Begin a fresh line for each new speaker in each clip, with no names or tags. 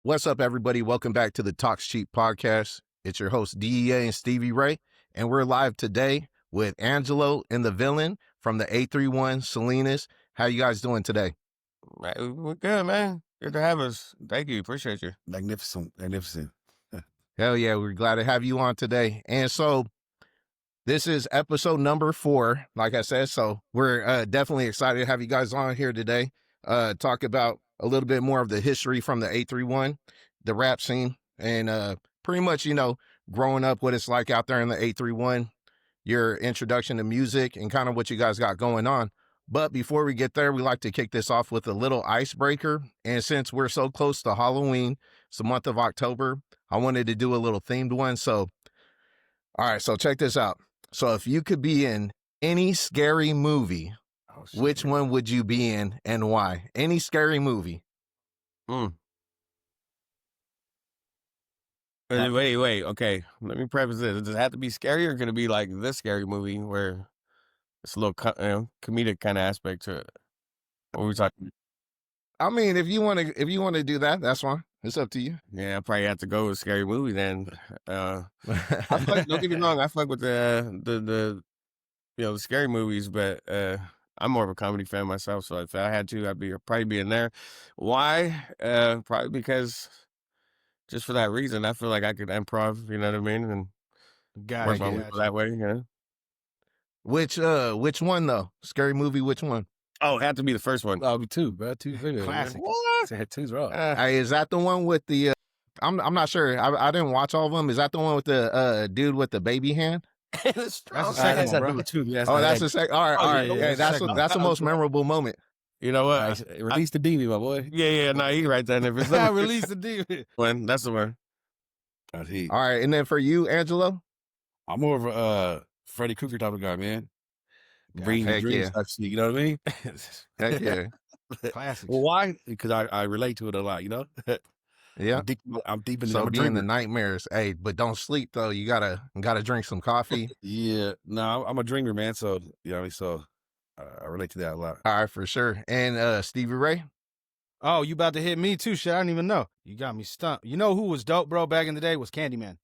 What's up, everybody? Welcome back to the Talkz podcast. It's your host, DEA and Stevie Ray, and we're live today with Angelo and The Villain from the 831 Salinas. How you guys doing today?
We're good, man. Good to have us. Thank you. Appreciate you.
Magnificent.
Hell yeah, we're glad to have you on today. And so this is episode number 4, like I said, so we're definitely excited to have you guys on here today. Talk about a little bit more of the history from the 831, the rap scene, and pretty much, growing up, what it's like out there in the 831, your introduction to music and kind of what you guys got going on. But before we get there, we like to kick this off with a little icebreaker. And since we're so close to Halloween, it's the month of October, I wanted to do a little themed one. So, all right, so check this out. So if you could be in any scary movie, which one would you be in and why? Any scary movie.
Wait. Okay, let me preface this. Does it have to be scary, or can it be like this scary movie where it's a little comedic kind of aspect to it? What are we talking?
I mean, if you want to do that, that's fine. It's up to you.
Yeah, I probably have to go with scary movie then. Don't get me wrong, I fuck with the scary movies, but I'm more of a comedy fan myself. So if I had to, I'd probably be in there. Why? Probably because just for that reason, I feel like I could improv. You know what I mean? And work my way that way. You know.
Which one though? Scary movie? Which one?
Oh, it had to be the first one.
Oh, two, bro. Two
Classic.
What? Two's wrong.
Hey, is that the one with the? I'm not sure. I didn't watch all of them. Is that the one with the dude with the baby hand?
That's the second one, bro. Two.
That's the second. All right. Yeah, that's the most memorable moment.
You know what?
Release the demon, my boy.
Yeah. No, you right there. If it's
Release the demon.
One, that's the one.
That's he.
All right, and then for you, Angelo,
I'm more of a Freddy Krueger type of guy, man. Bring the dreams, actually, you know what I mean?
Heck yeah,
classic. Well, why? Because I relate to it a lot, you know.
Yeah,
I'm deep in.
So being the nightmares, hey, but don't sleep though. You gotta drink some coffee.
Yeah, no, I'm a dreamer, man. So so I relate to that a lot.
All right, for sure. And Stevie Ray.
Oh, you about to hit me too? Shit, I didn't even know. You got me stumped. You know who was dope, bro? Back in the day was Candyman.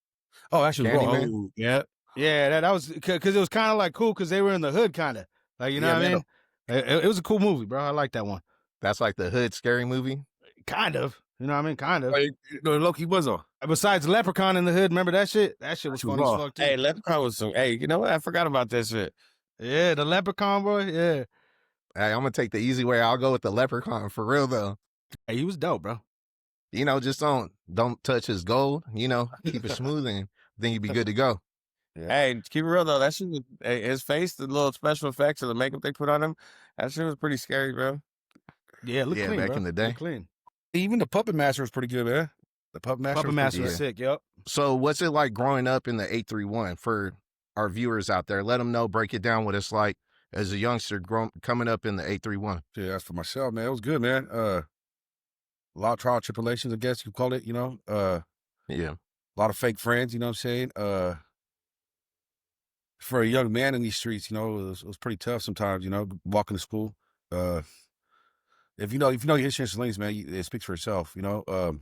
Oh, actually,
Candyman.
Oh, yeah.
Yeah, that was because it was kind of like cool because they were in the hood, kind of like what I mean. It was a cool movie, bro. I like that one.
That's like the hood scary movie.
Kind of, you know what I mean? Kind of.
Loki was on.
Besides Leprechaun in the Hood, remember that shit? That shit was funny as fuck too.
Hey, Leprechaun was some. Hey, you know what? I forgot about that shit.
Yeah, the Leprechaun, bro. Yeah.
Hey, I'm gonna take the easy way. I'll go with the Leprechaun for real though.
Hey, he was dope, bro.
Just don't touch his gold. Keep it smooth, and then you'd be good to go.
Yeah. Hey, keep it real though. That shit was, his face, the little special effects of the makeup they put on him, that shit was pretty scary, bro.
Yeah, look clean,
back
bro.
in the day.
Look clean.
Even the Puppet Master was pretty good, man. The Puppet Master
was sick. Yep.
So what's it like growing up in the 831 for our viewers out there? Let them know, break it down what it's like as a youngster coming up in the 831.
Yeah, that's for myself, man. It was good, man. A lot of trial tribulations, I guess you call it,
Yeah.
A lot of fake friends, you know what I'm saying? For a young man in these streets, it was pretty tough sometimes, walking to school. If you know your history in Salinas, man, it speaks for itself, Salinas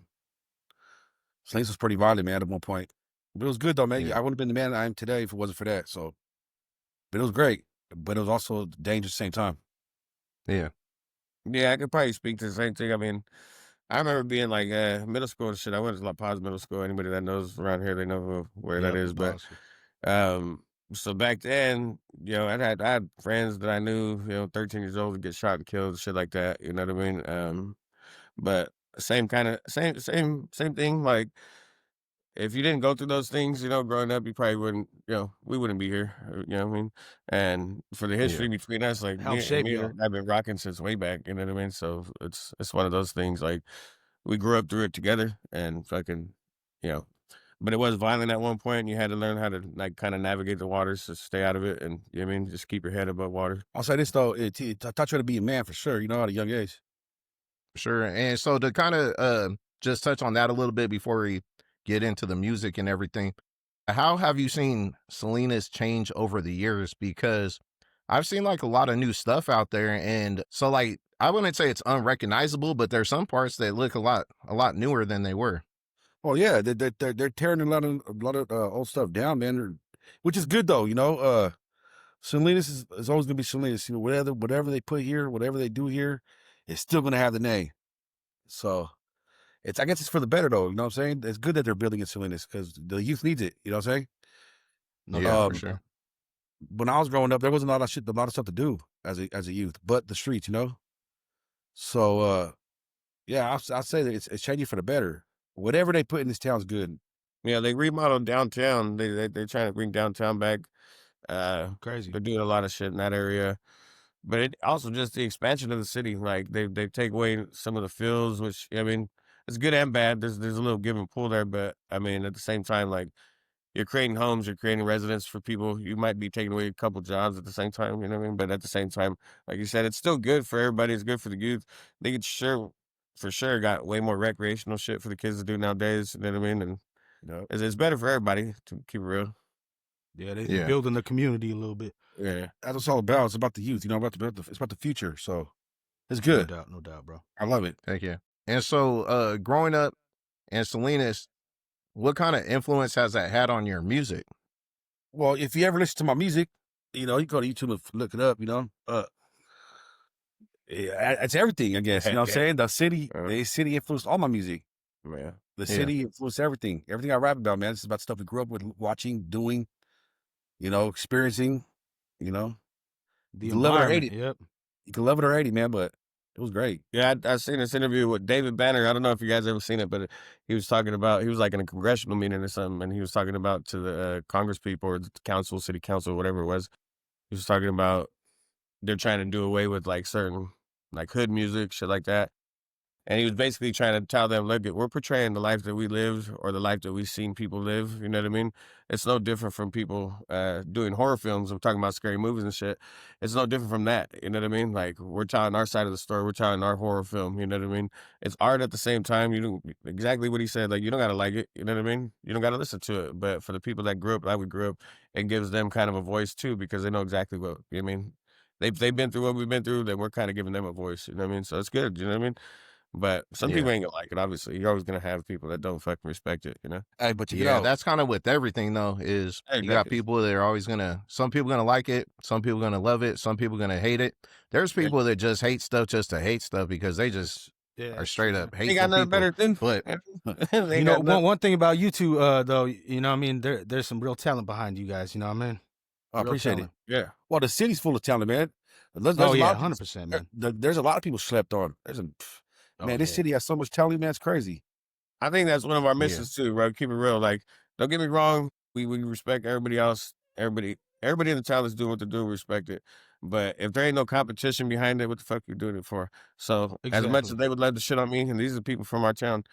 was pretty violent, man, at one point. But it was good, though, man.
Yeah.
I wouldn't have been the man I am today if it wasn't for that. So, but it was great. But it was also dangerous at the same time.
Yeah.
Yeah, I could probably speak to the same thing. I mean, I remember being like middle school and shit. I went to La Paz Middle School. Anybody that knows around here, they know where that is. But so back then, I had friends that I knew, 13 years old, get shot and killed, shit like that. You know what I mean? But same thing. Like, if you didn't go through those things, growing up, you probably wouldn't, we wouldn't be here. You know what I mean? And for the history between us, like, I've been rocking since way back. You know what I mean? So it's one of those things. Like, we grew up through it together, and fucking, but it was violent at one point, and you had to learn how to like kind of navigate the waters to stay out of it, and just keep your head above water.
I'll say this though, it taught you to be a man for sure, at a young age.
Sure. And so to kind of just touch on that a little bit before we get into the music and everything, how have you seen Salinas change over the years? Because I've seen like a lot of new stuff out there, and so like I wouldn't say it's unrecognizable, but there's some parts that look a lot newer than they were.
Oh yeah, they're tearing a lot of old stuff down, man. Which is good though, you know. Salinas is always gonna be Salinas. You know, whatever they put here, whatever they do here, it's still gonna have the name. So I guess it's for the better though. You know what I'm saying? It's good that they're building in Salinas because the youth needs it. You know what I'm saying?
Yeah, for sure.
When I was growing up, there wasn't a lot of stuff to do as a youth, but the streets, you know. So yeah, I'll say that it's changing for the better. Whatever they put in this town's good.
Yeah, they remodeled downtown. They're trying to bring downtown back.
Crazy.
They're doing a lot of shit in that area. But it also just the expansion of the city. Like they take away some of the fields, which I mean, it's good and bad. There's a little give and pull there, but I mean, at the same time, like you're creating homes, you're creating residence for people. You might be taking away a couple jobs at the same time, you know what I mean? But at the same time, like you said, it's still good for everybody. It's good for the youth. They could for sure got way more recreational shit for the kids to do nowadays. You know what I mean? And it's better for everybody, to keep it real.
Yeah, they're building the community a little bit.
Yeah,
that's what it's all about. It's about the youth, you know, it's about the future. So it's good.
No doubt, bro.
I love it.
Thank you. And so, growing up in Salinas, what kind of influence has that had on your music?
Well, if you ever listen to my music, you know, you go to YouTube and look it up, you know. It's everything, I guess. You know what I'm saying? The city influenced all my music.
Yeah.
The city influenced everything. Everything I rap about, man. This is about stuff we grew up with, watching, doing, you know, experiencing, you know.
You
can love it or hate it.
Yep.
You can love it or hate it, man, but it was great.
Yeah, I seen this interview with David Banner. I don't know if you guys ever seen it, but he was talking about, he was like in a congressional meeting or something, and he was talking about to the Congress people or the council, city council, whatever it was. He was talking about they're trying to do away with like certain like hood music, shit like that. And he was basically trying to tell them, look, we're portraying the life that we lived or the life that we've seen people live. You know what I mean? It's no different from people doing horror films. I'm talking about scary movies and shit. It's no different from that. You know what I mean? Like, we're telling our side of the story. We're telling our horror film. You know what I mean? It's art at the same time. You don't, exactly what he said. Like, you don't got to like it. You know what I mean? You don't got to listen to it. But for the people that grew up like we grew up, it gives them kind of a voice too, because they know exactly what, you know what I mean? They've been through what we've been through, then we're kind of giving them a voice. You know what I mean? So it's good. You know what I mean? But some people ain't gonna like it, obviously. You're always gonna have people that don't fucking respect it, you know?
Hey, but
that's kind of with everything though, is you got people that are always some people gonna like it, some people gonna love it, some people gonna hate it. There's people that just hate stuff just to hate stuff because they just are straight up hateful.
They got nothing better than
but
you know, one thing about you two, though, you know what I mean, there's some real talent behind you guys, you know what I mean?
I appreciate
talent.
it. Yeah. Well, the city's full of talent, man. There's
100%, man.
There's a lot of people slept on. This city has so much talent, man. It's crazy.
I think that's one of our missions too, bro. Keep it real. Like, don't get me wrong. We respect everybody else. Everybody in the town is doing what they're doing. We respect it. But if there ain't no competition behind it, what the fuck you doing it for? So as much as they would love to shit on me, and these are people from our town,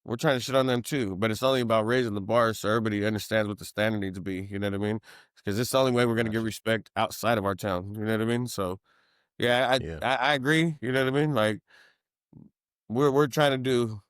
we're trying to shit on them too. But it's only about raising the bar so everybody understands what the standard needs to be. You know what I mean? Because it's the only way we're going to get respect outside of our town. You know what I mean? So, I agree. You know what I mean? Like, we're trying to do,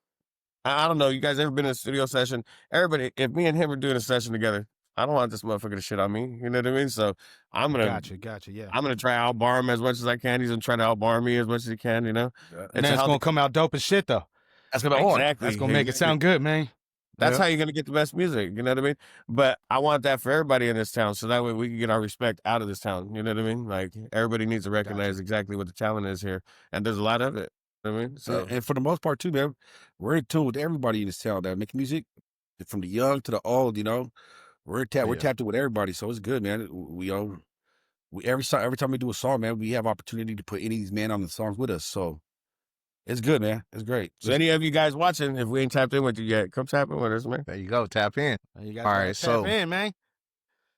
I don't know, you guys ever been in a studio session? Everybody, if me and him are doing a session together, I don't want this motherfucker to shit on me. You know what I mean? So I'm gonna
Gotcha, yeah.
I'm gonna try to outbar him as much as I can. He's gonna try to outbar me as much as he can, you know?
And that's gonna come out dope as shit though.
That's gonna be
exactly.
That's gonna make it sound good, man.
That's how you're gonna get the best music, you know what I mean? But I want that for everybody in this town, so that way we can get our respect out of this town. You know what I mean? Like, everybody needs to recognize exactly what the talent is here, and there's a lot of it. I mean, so
and for the most part too, man, we're in tune with everybody in this town that make music, from the young to the old. You know, we're tapped in with everybody, so it's good, man. We every time we do a song, man, we have opportunity to put any of these men on the songs with us. So it's good, man. It's great.
So any of you guys watching, if we ain't tapped in with you yet, come tap in with us, man.
There you go, tap in.
You guys
all right,
tap in, man.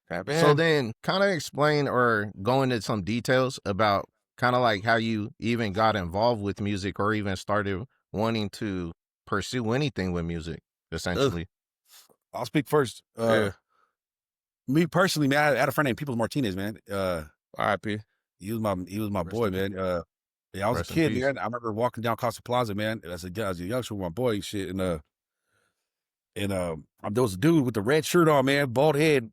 Tap in.
So then, kind of explain or go into some details about kind of like how you even got involved with music or even started wanting to pursue anything with music, essentially.
I'll speak first. Me personally, man, I had a friend named Peoples Martinez, man.
R.I.P.
He was my boy, man. I was a kid, man. I remember walking down Costa Plaza, man, as a youngster with my boy and shit. And there was a dude with the red shirt on, man, bald head,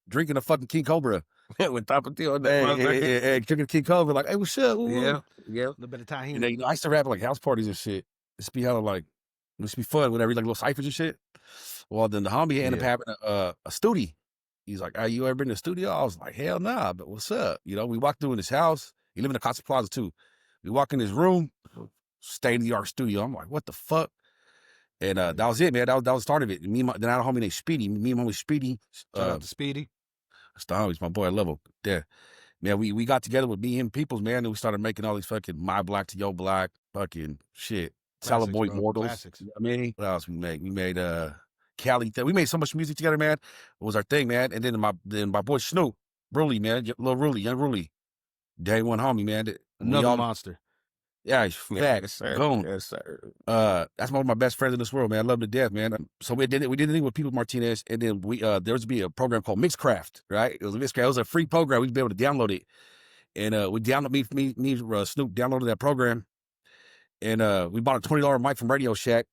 drinking a fucking King Cobra.
with Tapatio on that motherfucker.
Hey, Chicken King Cole, like, hey, what's up?
Yeah.
A little bit of tahini.
And then, you know, I used to rap at like house parties and shit. It's be hella like, it used to be fun whenever like little ciphers and shit. Well, then the homie ended up having a studio. He's like, "Are you ever been to the studio?" I was like, "Hell nah, but what's up?" You know, we walked through in his house. He lived in the Casa Plaza too. We walk in his room, state-of-the-art studio. I'm like, "What the fuck?" And that was it, man. That was the start of it. And then I had a homie named Speedy. Me and homie Speedy.
Shout out to Speedy.
That's the homies, my boy. I love him. Yeah. Man, we got together with me and Peoples, man, and we started making all these fucking My Black to Yo Black fucking shit. Solid Boy Mortals.
Classics.
I mean, what else we made? We made Cali. We made so much music together, man. It was our thing, man. And then my boy Snoop, Ruley, man, little Ruley, young Ruley, day one homie, man.
Another monster.
Yeah, he's fat.
Yes, sir.
Boom.
Yes, sir.
That's one of my best friends in this world, man. I love him to death, man. So we did a thing with People Martinez, and then there was be a program called Mixcraft, right? It was a Mixcraft. It was a free program. We'd be able to download it, and we downloaded me Snoop downloaded that program, and we bought a $20 mic from Radio Shack,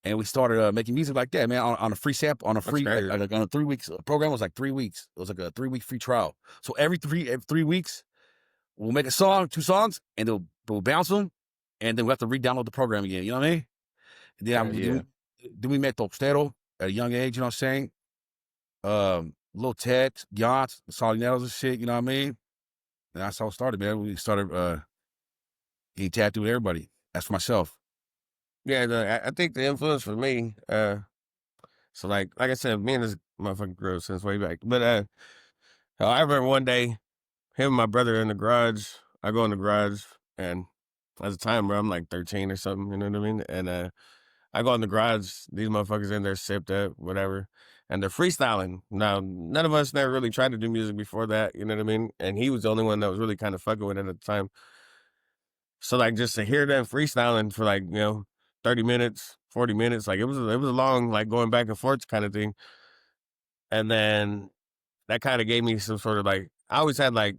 and we started making music like that, man, on a free sample, on a free on a 3 weeks program. It was like 3 weeks. It was like a 3-week free trial. So every 3 weeks, we'll make a song, 2 songs, and we'll bounce them, and then we have to re-download the program again. You know what I mean? And then we met Tostero at a young age. You know what I'm saying? Little Ted, Yachts, Salinas and shit. You know what I mean? And that's how it started, man. We started getting tattooed with everybody. That's for myself.
Yeah, I think the influence for me, so like I said, me and this motherfucker grew up since way back. But I remember one day, him and my brother in the garage. I go in the garage, and at the time, bro, I'm like 13 or something, you know what I mean? And I go in the garage, these motherfuckers in there sipped up, whatever, and they're freestyling. Now, none of us never really tried to do music before that, you know what I mean? And he was the only one that was really kind of fucking with it at the time. So like just to hear them freestyling for like, 30 minutes, 40 minutes, like it was a long, like going back and forth kind of thing. And then that kind of gave me some sort of like, I always had like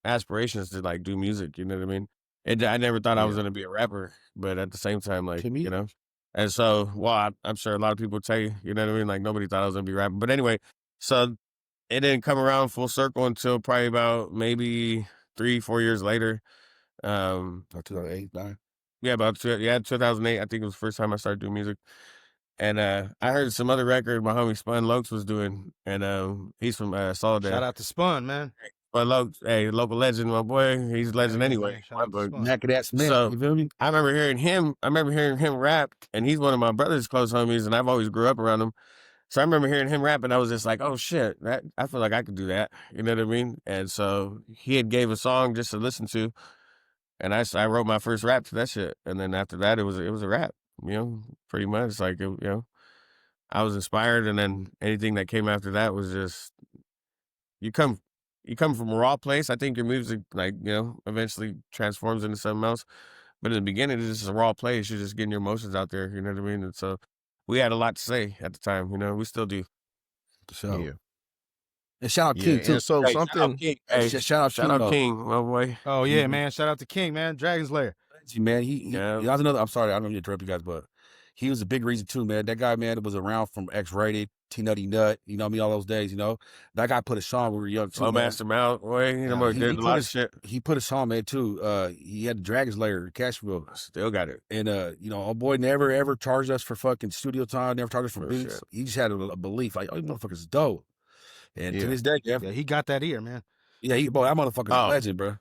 aspirations to like do music, you know what I mean? I never thought I was going to be a rapper, but at the same time, like, you know, and so, well, I'm sure a lot of people would tell you, you know what I mean? Like nobody thought I was going to be rapping, but anyway, so it didn't come around full circle until probably about maybe 3-4 years later.
2008, 9.
Yeah, 2008. I think it was the first time I started doing music. And I heard some other record my homie Spun Lokes was doing, and he's from Soledad.
Shout out to Spun, man.
Spun Lokes, hey, local legend, my boy. He's a legend anyway.
Neck of that Smith,
so,
you feel me?
I remember hearing him rap, and he's one of my brother's close homies, and I've always grew up around him. So I remember hearing him rap, and I was just like, oh shit, I feel like I could do that. You know what I mean? And so he had gave a song just to listen to. And I wrote my first rap to that shit, and then after that, it was a rap, pretty much. Like, I was inspired, and then anything that came after that was just, you come from a raw place. I think your music, like, eventually transforms into something else. But in the beginning, it's just a raw place. You're just getting your emotions out there, you know what I mean? And so we had a lot to say at the time, we still do.
So. Yeah. And shout out King too.
And so something.
Shout out
King, my boy.
Oh yeah, man. Shout out to King, man. Dragon's Lair.
Man, he was another. I'm sorry, I don't mean to interrupt you guys, but he was a big reason too, man. That guy, man, was around from X-Rated, T Nutty Nut. You know what I mean? All those days, That guy put a song when we were young too.
Oh, Master Mount, boy. He did a lot of shit.
He put a song, man, too. He had the Dragon's Lair, Cashville.
Still got it.
And our boy never ever charged us for fucking studio time. Never charged us for beats. Shit. He just had a belief, like, oh, you motherfuckers is dope. And to this day,
yeah, he got that ear, man.
Yeah, that motherfucker's a legend, bro.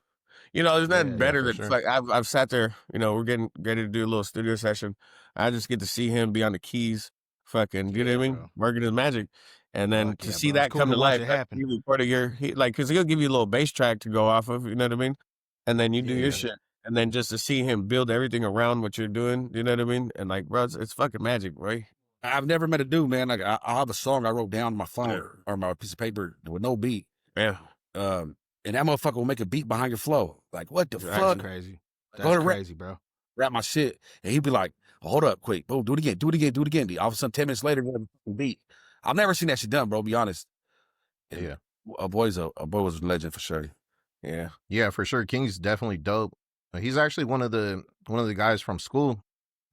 There's nothing better than like I've sat there. We're getting ready to do a little studio session. I just get to see him be on the keys, fucking, you know what I mean,
bro.
working his magic, and then to see that come to life. You part of because he'll give you a little bass track to go off of, you know what I mean, and then you do your shit, and then just to see him build everything around what you're doing, you know what I mean, and like, bro, it's fucking magic, right?
I've never met a dude, man. Like I have a song I wrote down on my phone or my piece of paper with no beat.
Yeah.
And that motherfucker will make a beat behind your flow. Like, what the fuck?
That's crazy. That's crazy, bro.
Rap my shit. And he'd be like, hold up, quick. Boom, do it again. All of a sudden, 10 minutes later, beat. I've never seen that shit done, bro, be honest. And
yeah.
A boy was a legend for sure.
Yeah.
Yeah, for sure. King's definitely dope. He's actually one of the guys from school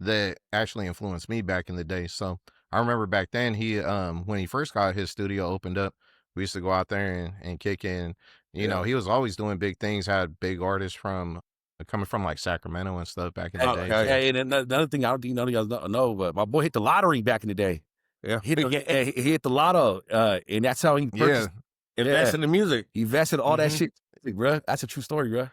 that actually influenced me back in the day. So I remember back then he when he first got his studio opened up, We used to go out there and kick in. You know, he was always doing big things. Had big artists from coming from like Sacramento and stuff back in the day.
Hey, and another thing I don't think none of y'all know, but my boy hit the lottery back in the day.
Yeah,
he hit the lotto, and that's how he purchased.
Invest in the music.
He invested all that shit, bro. That's a true story, bro.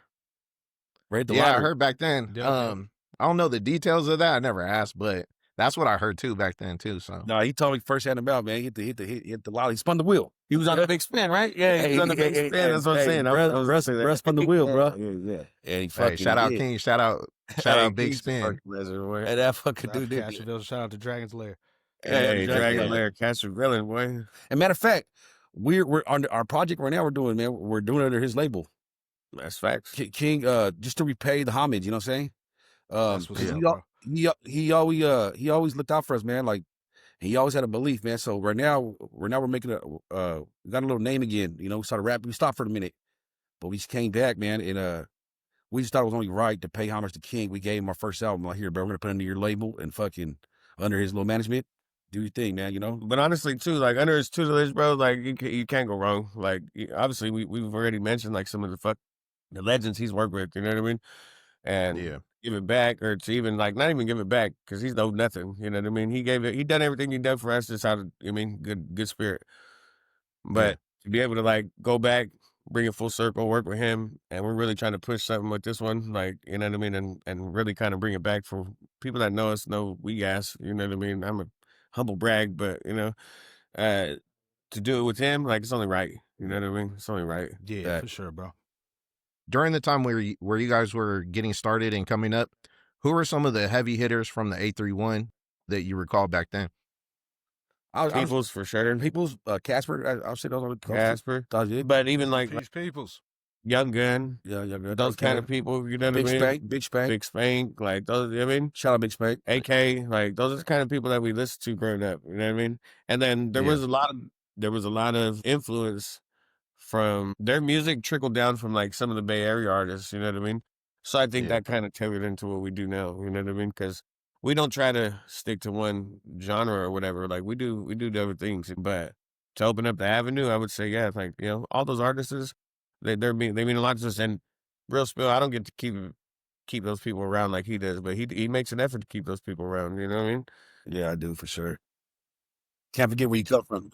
Right, the
yeah,
lottery.
I heard back then. I don't know the details of that. I never asked, but that's what I heard too back then too. So
no, he told me firsthand about, man. He hit the lotto. He spun the wheel.
He was on a big spin, right? Yeah, he was on a big spin. That's what I'm saying.
Russ spun the wheel, bro. Yeah. And he fucking
shout out King, shout out Big Spin.
And that fucking dude did.
Shout out to Dragon's Lair.
Hey, Dragon's Lair, Catch a Villain, boy.
And matter of fact, we're on our project right now. We're doing it under his label.
That's facts.
King, just to repay the homage. You know what I'm saying?
That's what's up,
he always looked out for us, man. Like he always had a belief, man. So right now we're making we got a little name again. You know, we started rapping. We stopped for a minute, but we just came back, man. And we just thought it was only right to pay homage to King. We gave him our first album. Like, here, bro, we're gonna put it under your label and fucking under his little management. Do your thing, man. You know.
But honestly, too, like under his tutelage, bro, like you can't go wrong. Like obviously, we've already mentioned like some of the legends he's worked with. You know what I mean? And give it back, or to even like not even give it back because he's owed nothing. You know what I mean? He done everything he done for us just out of good spirit. But to be able to like go back, bring it full circle, work with him, and we're really trying to push something with this one, like, you know what I mean, and really kind of bring it back for people that know us, know we gas, you know what I mean. I'm a humble brag, but you know, to do it with him, like it's only right, you know what I mean. It's only right.
Yeah, for sure, bro.
During the time where you guys were getting started and coming up, who were some of the heavy hitters from the 831 that you recall back then?
Peoples for sure.
Peoples, Casper. I'll say those are
Casper. But even like
Peoples,
Young Gun,
Young Gun,
those kind of people. You know what I mean?
Big Spank,
like those. I mean,
shout out Big Spank.
AK, like those are the kind of people that we listened to growing up. You know what I mean? And then there was a lot of influence from their music trickled down from like some of the Bay Area artists. You know what I mean? So I think that kind of tailored into what we do now. You know what I mean? Because we don't try to stick to one genre or whatever. Like we do other things. But to open up the avenue, I would say, yeah, like, you know, all those artists, they mean a lot to us. And real spill, I don't get to keep those people around like he does, but he makes an effort to keep those people around. You know what I mean?
Yeah, I do for sure. Can't forget where you come from.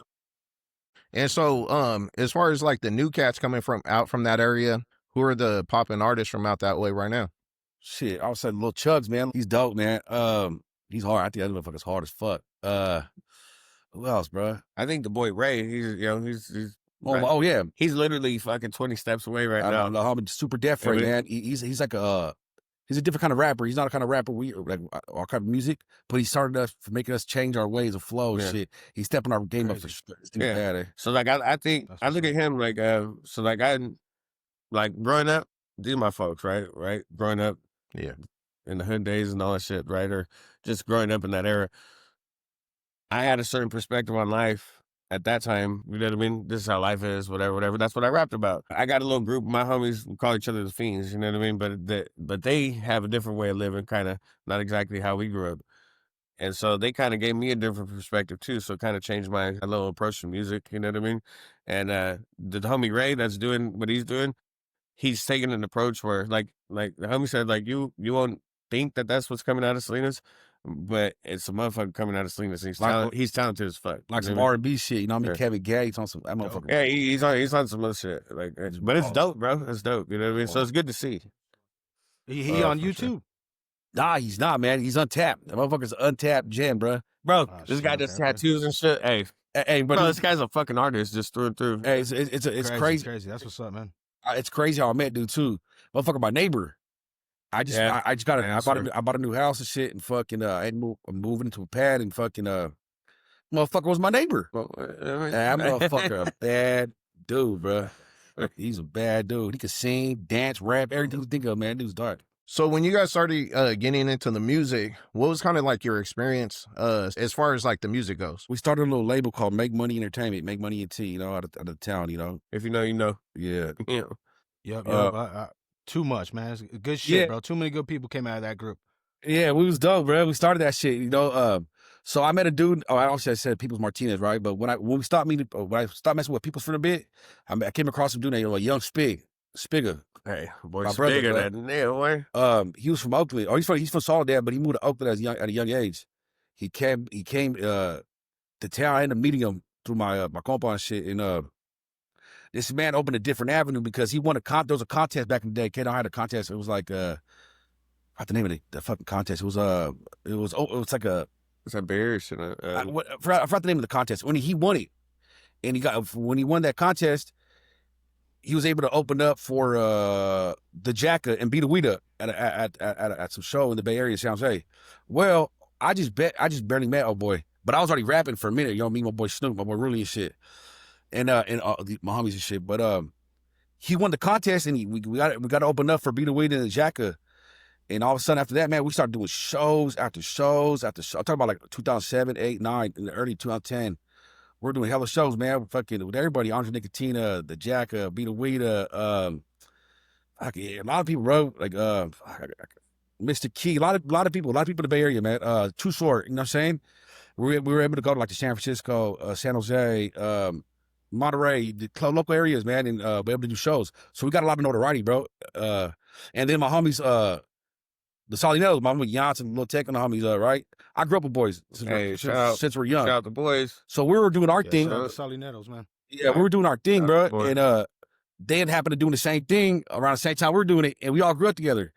And so, as far as like the new cats coming from that area, who are the popping artists from out that way right now?
Shit, I would say Lil Chugs, man. He's dope, man. He's hard. I think that motherfucker's hard as fuck. Who else, bro?
I think the boy Ray. He's
oh yeah.
He's literally fucking 20 steps away right now.
I'm super deaf right, man. He's like he's a different kind of rapper. He's not a kind of rapper we like our kind of music, but he started us for making us change our ways of flow and shit. He's stepping our game up for sure.
So like I think I look at him like so like I like growing up, these are my folks, right? Growing up, in the hood days and all that shit, right? Or just growing up in that era. I had a certain perspective on life at that time. You know what I mean? This is how life is, whatever. That's what I rapped about. I got a little group of my homies, we call each other the Fiends, you know what I mean? But they have a different way of living, kind of not exactly how we grew up. And so they kind of gave me a different perspective too. So it kind of changed my little approach to music, you know what I mean? And the homie Ray that's doing what he's doing, he's taking an approach where like the homie said, like you won't think that that's what's coming out of Salinas, but it's a motherfucker coming out of Salinas. He's talented as fuck.
Like some R&B shit, you know what I mean? Kevin Gates on some that motherfucker.
Yeah, he's on some other shit. Like, but it's dope, bro. It's dope. You know what I mean? So it's good to see.
He on YouTube?
Sure. Nah, he's not, man. He's untapped. That motherfucker's untapped gem, bro.
This guy does tattoos and shit. Hey, bro, this guy's a fucking artist just through and through.
Hey, it's crazy.
That's what's up, man.
It's crazy how I met dude too. Motherfucker, my neighbor. I bought a new house and shit, and fucking I'm moving into a pad, and fucking motherfucker was my neighbor. That motherfucker a bad dude, bro. He's a bad dude. He could sing, dance, rap, everything you think of, man. Dude's dark.
So when you guys started getting into the music, what was kind of like your experience as far as like the music goes?
We started a little label called Make Money Entertainment, Make Money ET, you know, out of town, you know.
If you know, you know.
Yeah.
Yep. Too much, man. It's good shit, bro. Too many good people came out of that group.
Yeah, we was dope, bro. We started that shit, you know. So I met a dude. Oh, I obviously said Peoples Martinez, right? But when we stopped meeting, when I stopped messing with Peoples for a bit, I came across some dude named like Young Spigga.
Hey, boy,
My brother,
Spigga,
bro.
that nigga, boy.
He was from Oakland. Or he's from Soledad, but he moved to Oakland at a young age. He came to town. I ended up meeting him through my compa and shit. And this man opened a different avenue because he won there was a contest back in the day. K-Don had a contest. It was like I forgot the name of the fucking contest. It was like a
It's a bear shit.
I forgot the name of the contest. When he won it, and when he won that contest, he was able to open up for the Jacka and beat a weed up at some show in the Bay Area, San Jose. Well, I just barely met old boy, but I was already rapping for a minute. You know, me, my boy Snoop, my boy Really and shit, and my homies and shit. But he won the contest, and we got to open up for beat a weed and the Jacka. And all of a sudden after that, man, we started doing shows after shows after shows. I'm talking about like 2007, 8, 9, in the early 2010. We're doing hella shows, man. We're fucking with everybody. Andre Nicotina, the Jacka, Beta Weeda. A lot of people wrote, like Mr. Key. A lot of people in the Bay Area, man. Too Short, you know what I'm saying? We were able to go to like the San Francisco, San Jose, Monterey, the local areas, man, and be able to do shows. So we got a lot of notoriety, bro. And then my homies, the Salinas, my homie Hiatus and Lil Tech and the homies, right? I grew up with boys since we're young.
Shout out the boys.
So we were doing our thing.
Shout out to Salinas, man.
Yeah, we were doing our thing, bro. And they had happened to doing the same thing around the same time we were doing it, and we all grew up together.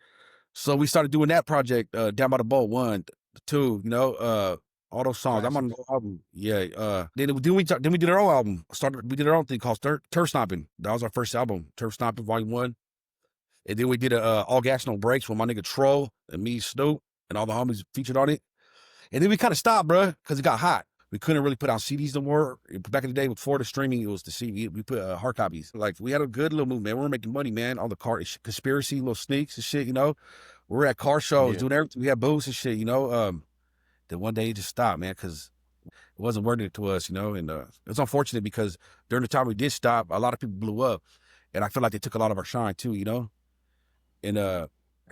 So we started doing that project, Down by the Boat 1, 2, you know, all those songs. I'm on the album. Yeah. Then we did our own album. We did our own thing called Turf Stomping. That was our first album, Turf Stomping Volume 1. And then we did All Gas No Brakes with my nigga Troll and me, Snoop, and all the homies featured on it. And then we kind of stopped, bro, because it got hot. We couldn't really put out CDs no more. Back in the day, before the streaming, it was the CD. We put hard copies. Like, we had a good little movement. We were making money, man. All the conspiracy, little sneaks and shit, you know. We were at car shows, doing everything. We had booths and shit, you know. Then one day it just stopped, man, because it wasn't worth it to us, you know. And it's unfortunate because during the time we did stop, a lot of people blew up. And I feel like they took a lot of our shine, too, you know. And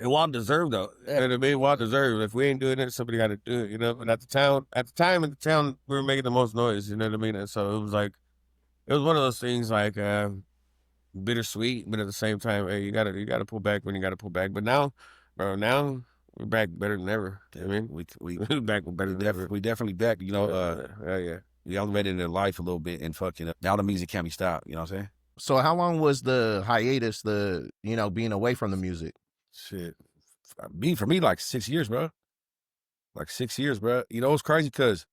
well deserved though. Yeah, it made well deserved. If we ain't doing it, somebody got to do it, you know. But at the time in the town, we were making the most noise, you know what I mean? And so it was one of those things like bittersweet, but at the same time, hey, you gotta pull back when you gotta pull back. But now, bro, we're back better than ever. I mean, we back better than ever.
We definitely back, you know.
Yeah.
We elevated in life a little bit and fucking now the music can't be stopped. You know what I'm saying?
So how long was the hiatus, being away from the music?
Shit. For me, like 6 years, bro. Like 6 years, bro. You know, it's crazy because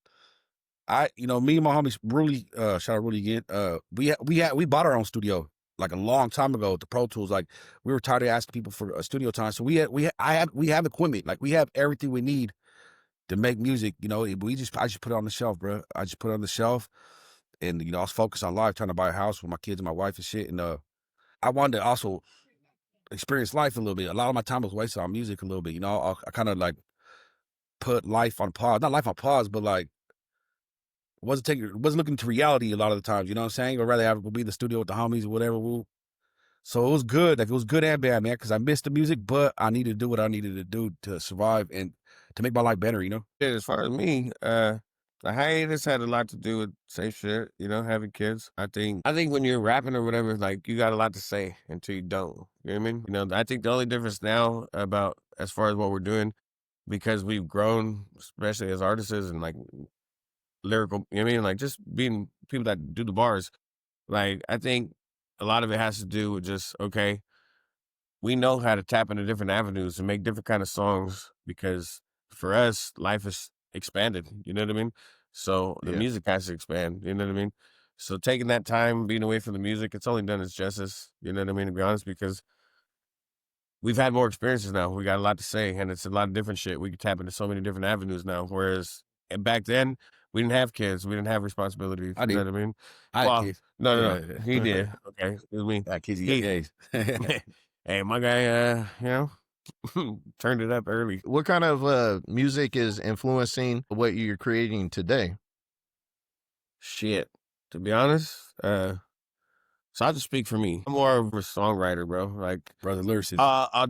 me and my homies really, shout out really again. We bought our own studio like a long time ago with the Pro Tools. Like we were tired of asking people for studio time. So we have equipment. Like we have everything we need to make music. You know, I just put it on the shelf, bro. I just put it on the shelf. And, you know, I was focused on life, trying to buy a house with my kids and my wife and shit. And I wanted to also experience life a little bit. A lot of my time was wasted on music a little bit. You know, I kind of like put life on pause. Not life on pause, but like wasn't looking to reality a lot of the times. You know what I'm saying? I'd rather be in the studio with the homies or whatever. So it was good. Like it was good and bad, man, because I missed the music, but I needed to do what I needed to do to survive and to make my life better, you know?
Yeah, as far as me, the hiatus had a lot to do with same shit, you know, having kids. I think when you're rapping or whatever, like you got a lot to say until you don't. You know what I mean? You know, I think the only difference now about as far as what we're doing, because we've grown, especially as artists and like lyrical, you know what I mean? Like just being people that do the bars. Like I think a lot of it has to do with just, okay, we know how to tap into different avenues and make different kind of songs because for us, life is expanded, you know what I mean? So the music has to expand, you know what I mean? So taking that time, being away from the music, it's only done its justice, you know what I mean, to be honest, because we've had more experiences now. We got a lot to say, and it's a lot of different shit. We can tap into so many different avenues now, whereas back then, we didn't have kids. We didn't have responsibilities, you know what I mean?
I had kids.
No, he did. Okay, it was me.
I had kids, days.
Hey, my guy, you know, turned it up early.
What kind of music is influencing what you're creating today?
Shit, to be honest, so I'll just speak for me. I'm more of a songwriter, bro. Like
brother lyricist.
I'll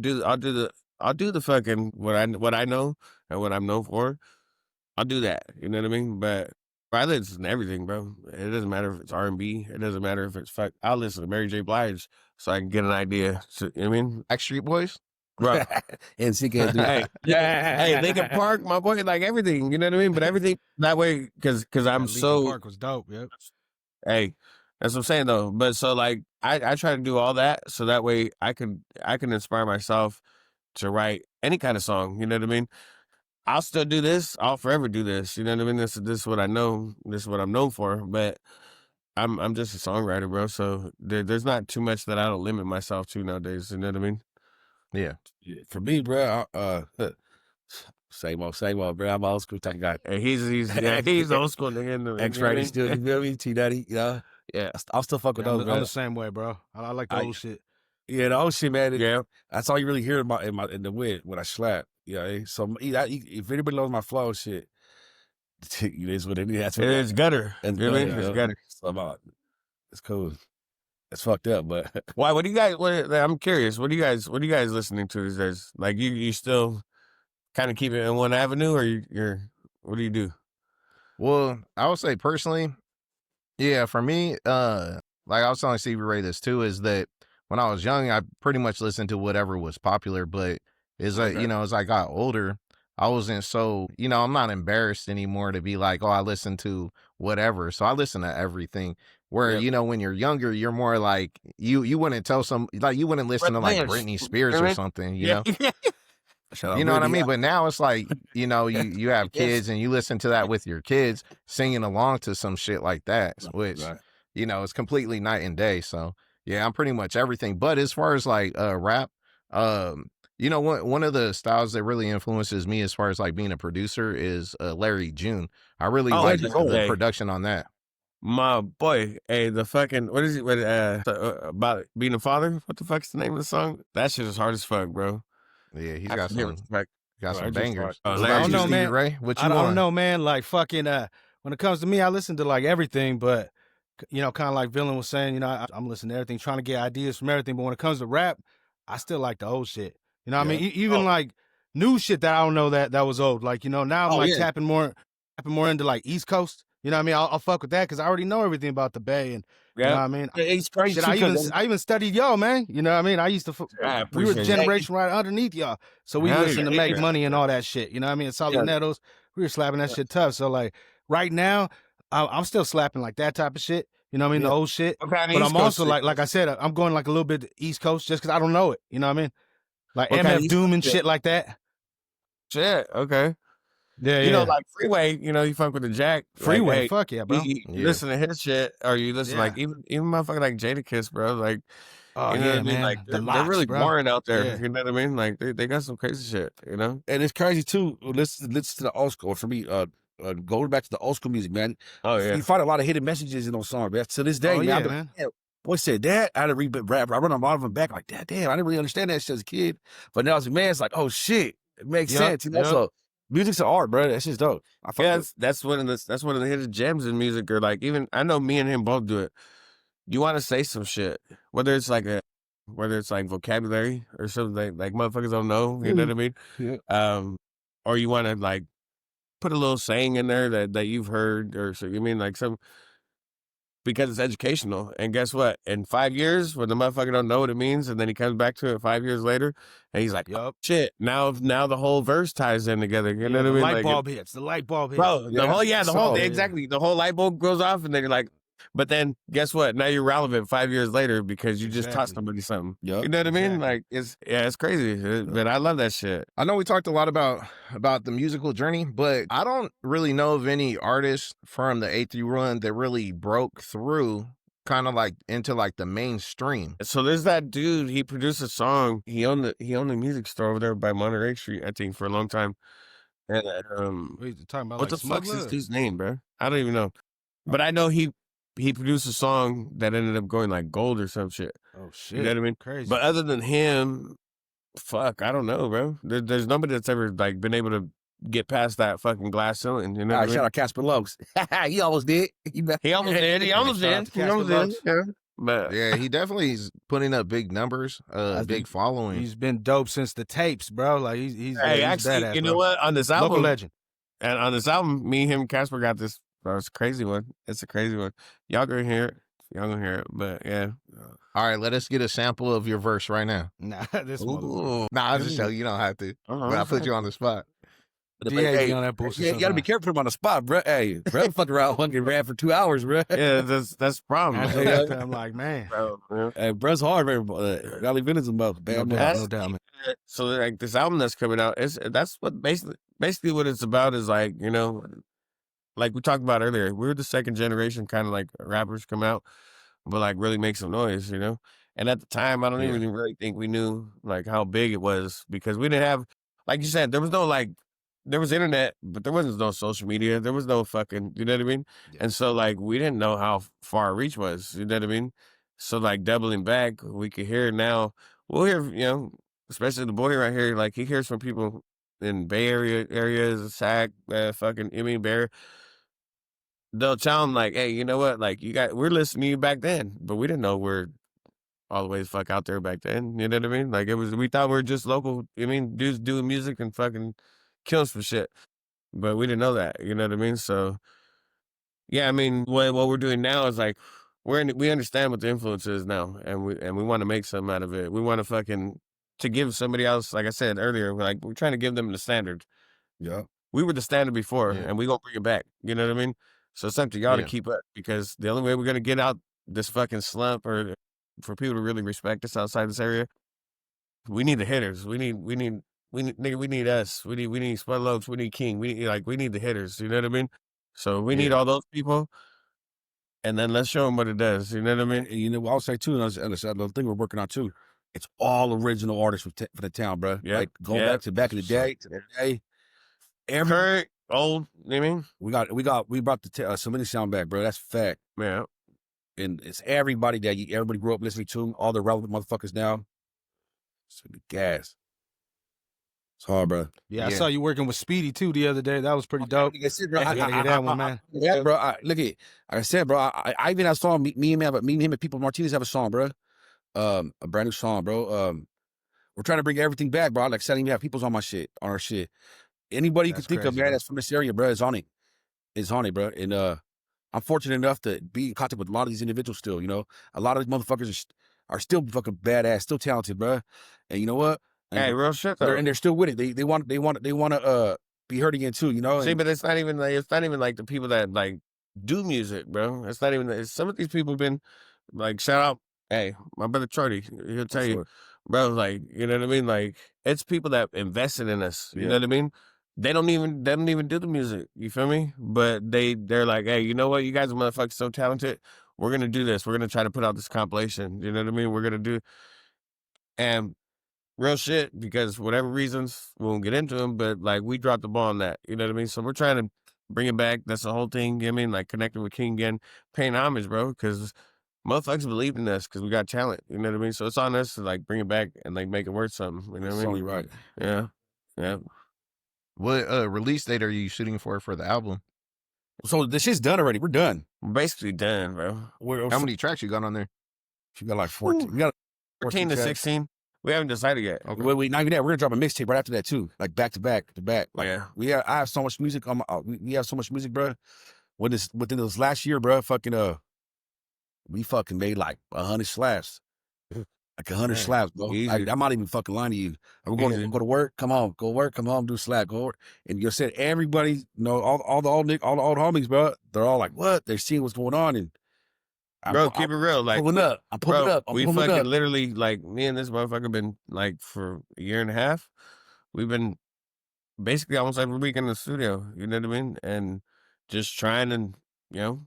do the fucking what I know and what I'm known for. I'll do that. You know what I mean? But I listen to everything, bro. It doesn't matter if it's R&B. It doesn't matter if it's fuck. I'll listen to Mary J. Blige so I can get an idea. So, you know what I mean?
Backstreet Boys?
Bro.
And she can't do
Hey, hey, Linkin Park, my boy, like everything. You know what I mean? But everything that way, because I'm
Linkin
so.
Park was dope. Yep.
Hey, that's what I'm saying though. But so like I try to do all that so that way I can inspire myself to write any kind of song. You know what I mean? I'll still do this. I'll forever do this. You know what I mean? This is what I know. This is what I'm known for. But I'm just a songwriter, bro. So there's not too much that I don't limit myself to nowadays. You know what I mean?
Yeah.
For me, bro, same old, bro. I'm old school type guy.
And he's old school nigga.
X-Ray still, you feel me? T-Nutty, you know?
Yeah.
I'll still fuck with those,
I'm
bro.
the same way, bro. I like the old shit.
Yeah, the old shit, man.
Yeah.
That's all you really hear in the wind when I slap. Yeah, so if anybody knows my flow shit, it is what it is. That's what
It's gutter.
And
you know what I mean? It's gutter.
So it's cool. It's fucked up, but
why? What do you guys? I'm curious. What do you guys listening to these days? Like you still kind of keep it in one avenue, or you're what do you do?
Well, I would say personally, yeah, for me, like I was telling Stevie Ray this too, is that when I was young, I pretty much listened to whatever was popular, but it's like, you know, as I got older, I wasn't so, you know, I'm not embarrassed anymore to be like, oh, I listen to whatever. So I listen to everything. Where, you know, when you're younger, you're more like, you wouldn't tell you wouldn't listen to like Britney Spears or something, you know? You know what I mean? But now it's like, you know, you have kids and you listen to that with your kids singing along to some shit like that, which, you know, it's completely night and day. So yeah, I'm pretty much everything. But as far as like rap, you know, one of the styles that really influences me as far as like being a producer is Larry June. I really like the production on that.
My boy, hey, the fucking what is it? About being a father? What the fuck's the name of the song? That shit is hard as fuck, bro.
Yeah, he's got some bangers.
I don't know, man. Ray, what you I don't know, man. Like fucking, when it comes to me, I listen to like everything, but you know, kind of like Villain was saying, you know, I'm listening to everything, trying to get ideas from everything. But when it comes to rap, I still like the old shit. You know what I mean? Even like new shit that I don't know that was old. Like, you know, now I'm tapping more into like East Coast. You know what I mean? I'll fuck with that because I already know everything about the Bay, and you know what I mean.
It's crazy.
Shit, I even studied y'all, man. You know what I mean? I used to. We were the generation right underneath y'all, so we listened to Make Money and all that shit. You know what I mean? Salinas, we were slapping that shit tough. So like right now, I'm still slapping like that type of shit. You know what I mean? The old shit. But I'm also like I said, I'm going like a little bit East Coast just because I don't know it. You know what I mean? Like MF Doom and shit like that.
Shit. Okay.
Yeah,
you know, like Freeway, you know, you fuck with the Jack.
Freeway,
like, hey,
fuck yeah, bro.
You listen to his shit, or you listen like even motherfucker like Jadakiss, bro. Like,
oh
you know
yeah,
what I mean?
man.
Like they're really
bro.
boring out there. You know what I mean? Like they got some crazy shit, you know.
And it's crazy too. Listen to the old school. For me, going back to the old school music, man.
Oh yeah,
you find a lot of hidden messages in those songs, man. To this day, man. Boy said that. I had to read rap. I run a lot of them back like that. Damn, I didn't really understand that shit as a kid. But now as a man, it's like, oh shit, it makes sense. You know, so music's an art, bro. That's just dope.
That's one of the hidden gems in music. Or like even I know me and him both do it. You want to say some shit, whether it's like vocabulary or something like motherfuckers don't know. You know what I mean?
Yeah.
Or you want to like put a little saying in there that you've heard, or so you mean like some. Because it's educational. And guess what? In 5 years, when the motherfucker don't know what it means, and then he comes back to it 5 years later, and he's like, oh, shit, now the whole verse ties in together. You know what I mean?
The light bulb hits.
Bro, the whole light bulb goes off, and then you're like, but then guess what? Now you're relevant 5 years later because you just taught somebody something.
Yep.
You know what I mean? Like it's crazy. But I love that shit.
I know we talked a lot about the musical journey, but I don't really know of any artists from the A3 run that really broke through kind of like into like the mainstream.
So there's that dude, he produced a song. He owned the music store over there by Monterey Street, I think, for a long time. And
what are you talking about?
What the fuck's this dude's name, bro? I don't even know. But I know he produced a song that ended up going like gold or some shit.
Oh shit.
You know what I mean?
Crazy.
But other than him, fuck, I don't know, bro. There's nobody that's ever like been able to get past that fucking glass ceiling. You know what I mean?
Shout out Casper Lokes. He almost did.
He almost did. Yeah. But
yeah, he definitely is putting up big numbers, big following.
He's been dope since the tapes, bro. Like he's
actually,
badass,
you know what? On this album,
local legend.
And on this album, me, him, and Casper got this. Bro, it's a crazy one. It's a crazy one. Y'all gonna hear it. Y'all gonna hear it. But yeah.
All right, let us get a sample of your verse right now.
Nah, this
Nah, I'll just show you. You don't have to. But I put you on the spot.
DA on that bullshit.
Yeah, you gotta be careful put him on the spot, bro. Hey, bro, fuck around, fucking ran for 2 hours, bro.
Yeah, that's the problem.
I'm like, man,
bro. Yeah.
Hey, bro's hard, bro. Valley Villain's about bad,
no doubt, man.
So like this album that's coming out, that's what basically what it's about is like, you know, like we talked about earlier, we're the second generation kind of like rappers come out, but like really make some noise, you know. And at the time, I don't even really think we knew like how big it was because we didn't have, like you said, there was no like. There was internet, but there wasn't no social media. There was no fucking, you know what I mean? Yeah. And so, like, we didn't know how far our reach was, you know what I mean? So, like, doubling back, we could hear now. We'll hear, you know, especially the boy right here, like, he hears from people in Bay Area areas, Sac, fucking, I mean, Bear. They'll tell them, like, hey, you know what? Like, we're listening to you back then, but we didn't know we're all the way the fuck out there back then, you know what I mean? Like, we thought we were just local, I mean, dudes doing music and fucking kills for shit, but we didn't know that, you know what I mean? So yeah, I mean, what we're doing now is like we understand what the influence is now, and we want to make something out of it. We want to fucking to give somebody else, like I said earlier, like we're trying to give them the standard.
Yeah,
we were the standard before, and we gonna bring it back. You know what I mean? So it's up to y'all to keep up, because the only way we're gonna get out this fucking slump, or for people to really respect us outside this area, we need the hitters. We need us. We need Spud Lopes. We need King. We need the hitters. You know what I mean? So we need all those people, and then let's show them what it does. You know what I mean?
And, you know, I'll say too, and the thing we're working on too, it's all original artists for the town, bro.
Yeah,
like going back in the day to today.
Current, old. You know what I mean?
We brought the Salinas sound back, bro. That's fact.
Yeah,
and it's everybody that everybody grew up listening to. All the relevant motherfuckers now. It's the gas. It's hard, bro.
Yeah, I saw you working with Speedy too the other day. That was pretty dope.
Like I said, bro,
I gotta hear that one, man.
Yeah, bro. Look at, like I said, bro. I even have a song. Me and him and People Martinez have a song, bro. A brand new song, bro. We're trying to bring everything back, bro. Like I said, I didn't even have people's on our shit. Anybody you can think of, man, that's from this area, bro, is on it. Is on it, bro. And I'm fortunate enough to be in contact with a lot of these individuals still. You know, a lot of these motherfuckers are still fucking badass, still talented, bro. And you know what? And
hey, real shit.
They're still with it. They want to be heard again too. You know.
See, but it's not even like the people that like do music, bro. It's not even. Some of these people have been like, shout out, hey, my brother Charlie. He'll tell you, bro. Like, you know what I mean? Like, it's people that invested in us. You know what I mean? They don't even do the music. You feel me? But they're like, hey, you know what? You guys are motherfuckers so talented. We're gonna do this. We're gonna try to put out this compilation. You know what I mean? We're gonna do, and real shit, because whatever reasons, we won't get into them, but like we dropped the ball on that. You know what I mean? So we're trying to bring it back. That's the whole thing. You know what I mean? Like connecting with King again, paying homage, bro, because motherfuckers believed in us because we got talent. You know what I mean? So it's on us to like bring it back and like make it worth something. You know what I mean?
Only right.
Yeah. Yeah.
What release date are you shooting for the album?
So this shit's done already. We're done.
We're basically done, bro.
How many tracks you got on there?
You got like 14. We got
14 to 16. We haven't decided yet.
Okay. Wait, not even that. We're gonna drop a mixtape right after that too, like back to back to back. Like, I have so much music on my. We have so much music, bro. Within this last year, bro, we fucking made like 100 slaps, like 100 slaps, bro. Like, I'm not even fucking lying to you. We're going to go to work. Come on, go work. Come home, do a slap. Go work. And you said everybody, you know, all the old homies, bro. They're all like, what? They're seeing what's going on, and
bro, keep it real. Like,
I'm pulling up.
We fucking literally, like, me and this motherfucker been like for a year and a half. We've been basically almost every week in the studio. You know what I mean? And just trying to, you know,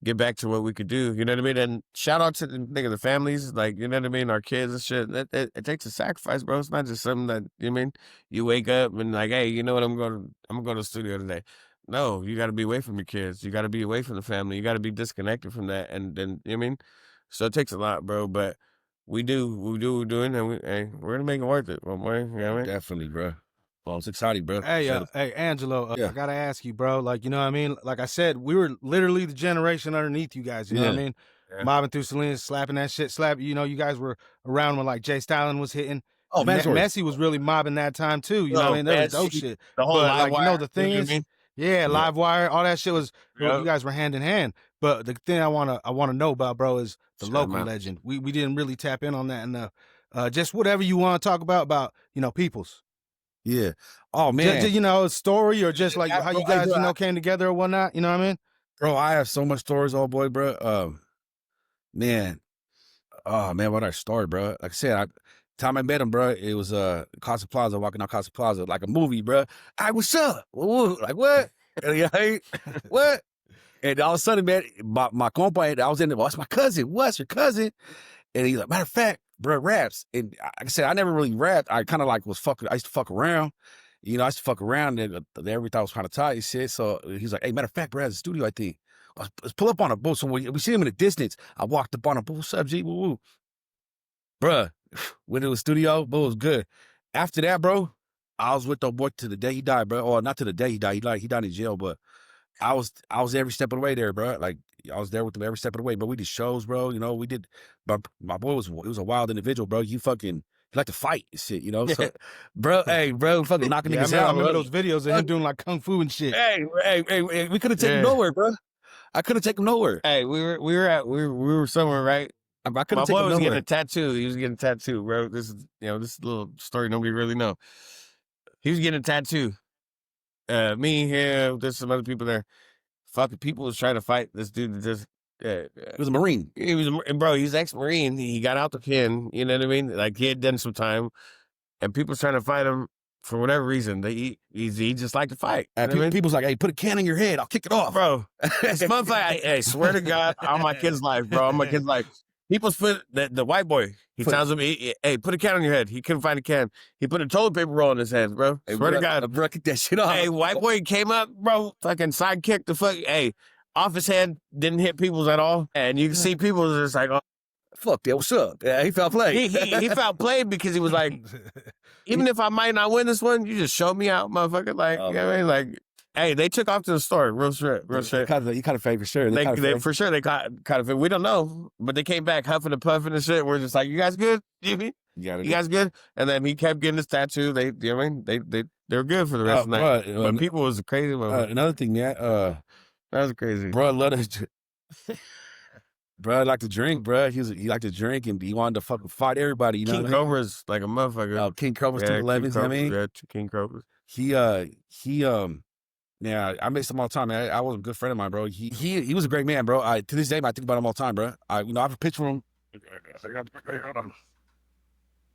get back to what we could do. You know what I mean? And shout out to the families, like, you know what I mean? Our kids and shit. It takes a sacrifice, bro. It's not just something that, you know what I mean? You wake up and like, hey, you know what? I'm going to go to the studio today. No, you got to be away from your kids. You got to be away from the family. You got to be disconnected from that. And then, you know what I mean? So it takes a lot, bro. But we do what we're doing, and we're going to make it worth it, boy. You know what I mean?
Definitely, bro. Well, it's exciting, bro.
Hey, Angelo, I got to ask you, bro. Like, you know what I mean? Like I said, we were literally the generation underneath you guys. You know what I mean? Yeah. Mobbing through Salinas, slapping that shit. You know, you guys were around when like Jay Stalin was hitting.
Oh, mandatory.
Messi was really mobbing that time too. You know what I mean? That was dope shit.
The whole
but
live wire,
the thing is, live wire, all that shit was. You guys were hand in hand. But the thing I wanna know about, bro, is the local legend. We didn't really tap in on that enough. Just whatever you want to talk about Peoples.
Yeah. Oh man.
Just, a story or just like how you guys came together or whatnot. You know what I mean?
Bro, I have so much stories, old boy, bro. Man. Oh man, what I started, bro. Like I said, time I met him, bro, it was Casa Plaza, walking out Casa Plaza, like a movie, bro. Hey, what's up? Like what? What? And all of a sudden, man, my compa, I was in there, what's my cousin? What's your cousin? And he's like, matter of fact, bro, raps. And like I said, I never really rapped. I kind of like was fucking, I used to fuck around. I used to fuck around and everything was kind of tight and shit. So he's like, hey, matter of fact, bro, has a studio, I think. Let's pull up on a boat. So we see him in the distance. I walked up on a boat. What's up, G? Woo woo. Bruh, went to the studio, but it was good. After that, bro, I was with the boy to the day he died, bro. Or not to the day he died. He died in jail, but I was every step of the way there, bro. Like I was there with him every step of the way. But we did shows, bro. We did. But my boy was a wild individual, bro. He like to fight and shit, So, bro, fucking knocking niggas out.
I remember those videos of him doing like kung fu and shit.
Hey, we couldn't take him nowhere, bro. I couldn't take him nowhere.
Hey, we were somewhere, right?
I couldn't
My
take him
boy was
nowhere.
getting a tattoo. He was getting a tattoo, bro. This is this is a little story nobody really know. He was getting a tattoo. Me, him, there's some other people there. Fucking people was trying to fight this dude. Just
he was a Marine.
He was, bro. He's ex-Marine. He got out the pen. You know what I mean? Like he had done some time, and people was trying to fight him for whatever reason. He just liked to fight.
People's like, hey, put a can in your head. I'll kick it off,
bro. This motherfucker, I swear to God, on my kid's life, bro. On my kid's life. People's put the white boy. He tells him, hey, put a can on your head. He couldn't find a can. He put a toilet paper roll in his head, bro.
Hey,
swear to God,
bro, kick that shit off.
Hey, white boy came up, bro. Fucking sidekick the fuck. Hey, off his head, didn't hit people's at all, and you can see people just like, oh,
fuck that. What's up? Yeah, he felt played.
He felt played because he was like, even if I might not win this one, you just showed me out, motherfucker. Like, you know what I mean? Like, hey, they took off to the store, real straight.
He kind of fake for sure.
They for sure, they kind of we don't know, but they came back huffing and puffing and shit. We're just like, you guys good? You guys good? And then he kept getting his tattoo. They, you know what I mean? They were good for the rest of the night. But people was crazy.
Another thing, yeah,
that was crazy.
Bro, I love that. Bro, like to drink, bro. He liked to drink and he wanted to fucking fight everybody.
King Cobra's like a motherfucker.
Oh, King Cobra's 211s. I mean,
yeah, King Cobra's.
Yeah, I miss him all the time, man. I was a good friend of mine, bro. He was a great man, bro. To this day, I think about him all the time, bro. I have a picture of him.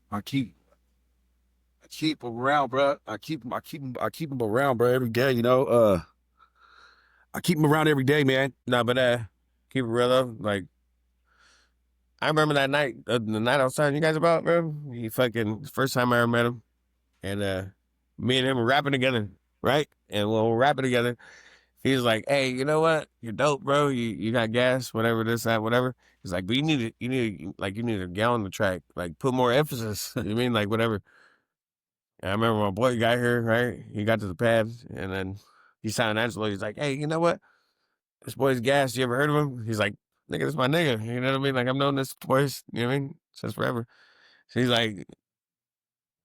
I keep him around, bro. I keep him around, bro, every day. I keep him around every day, man.
Nah, but keep it real though. Like, I remember that night, the night I was telling you guys about, bro. He fucking first time I ever met him, and me and him were rapping together, right? And when we're rapping together, he was like, "Hey, you know what? You're dope, bro. You got gas, whatever this, that, whatever." He's like, "But you need to get on the track, like put more emphasis." You know what I mean, like whatever. And I remember my boy got here, right? He got to the pad, and then he signed Angelo. He's like, "Hey, you know what? This boy's gas. You ever heard of him?" He's like, "Nigga, this my nigga." You know what I mean? Like I've known this boys, you know what I mean, since forever. So he's like,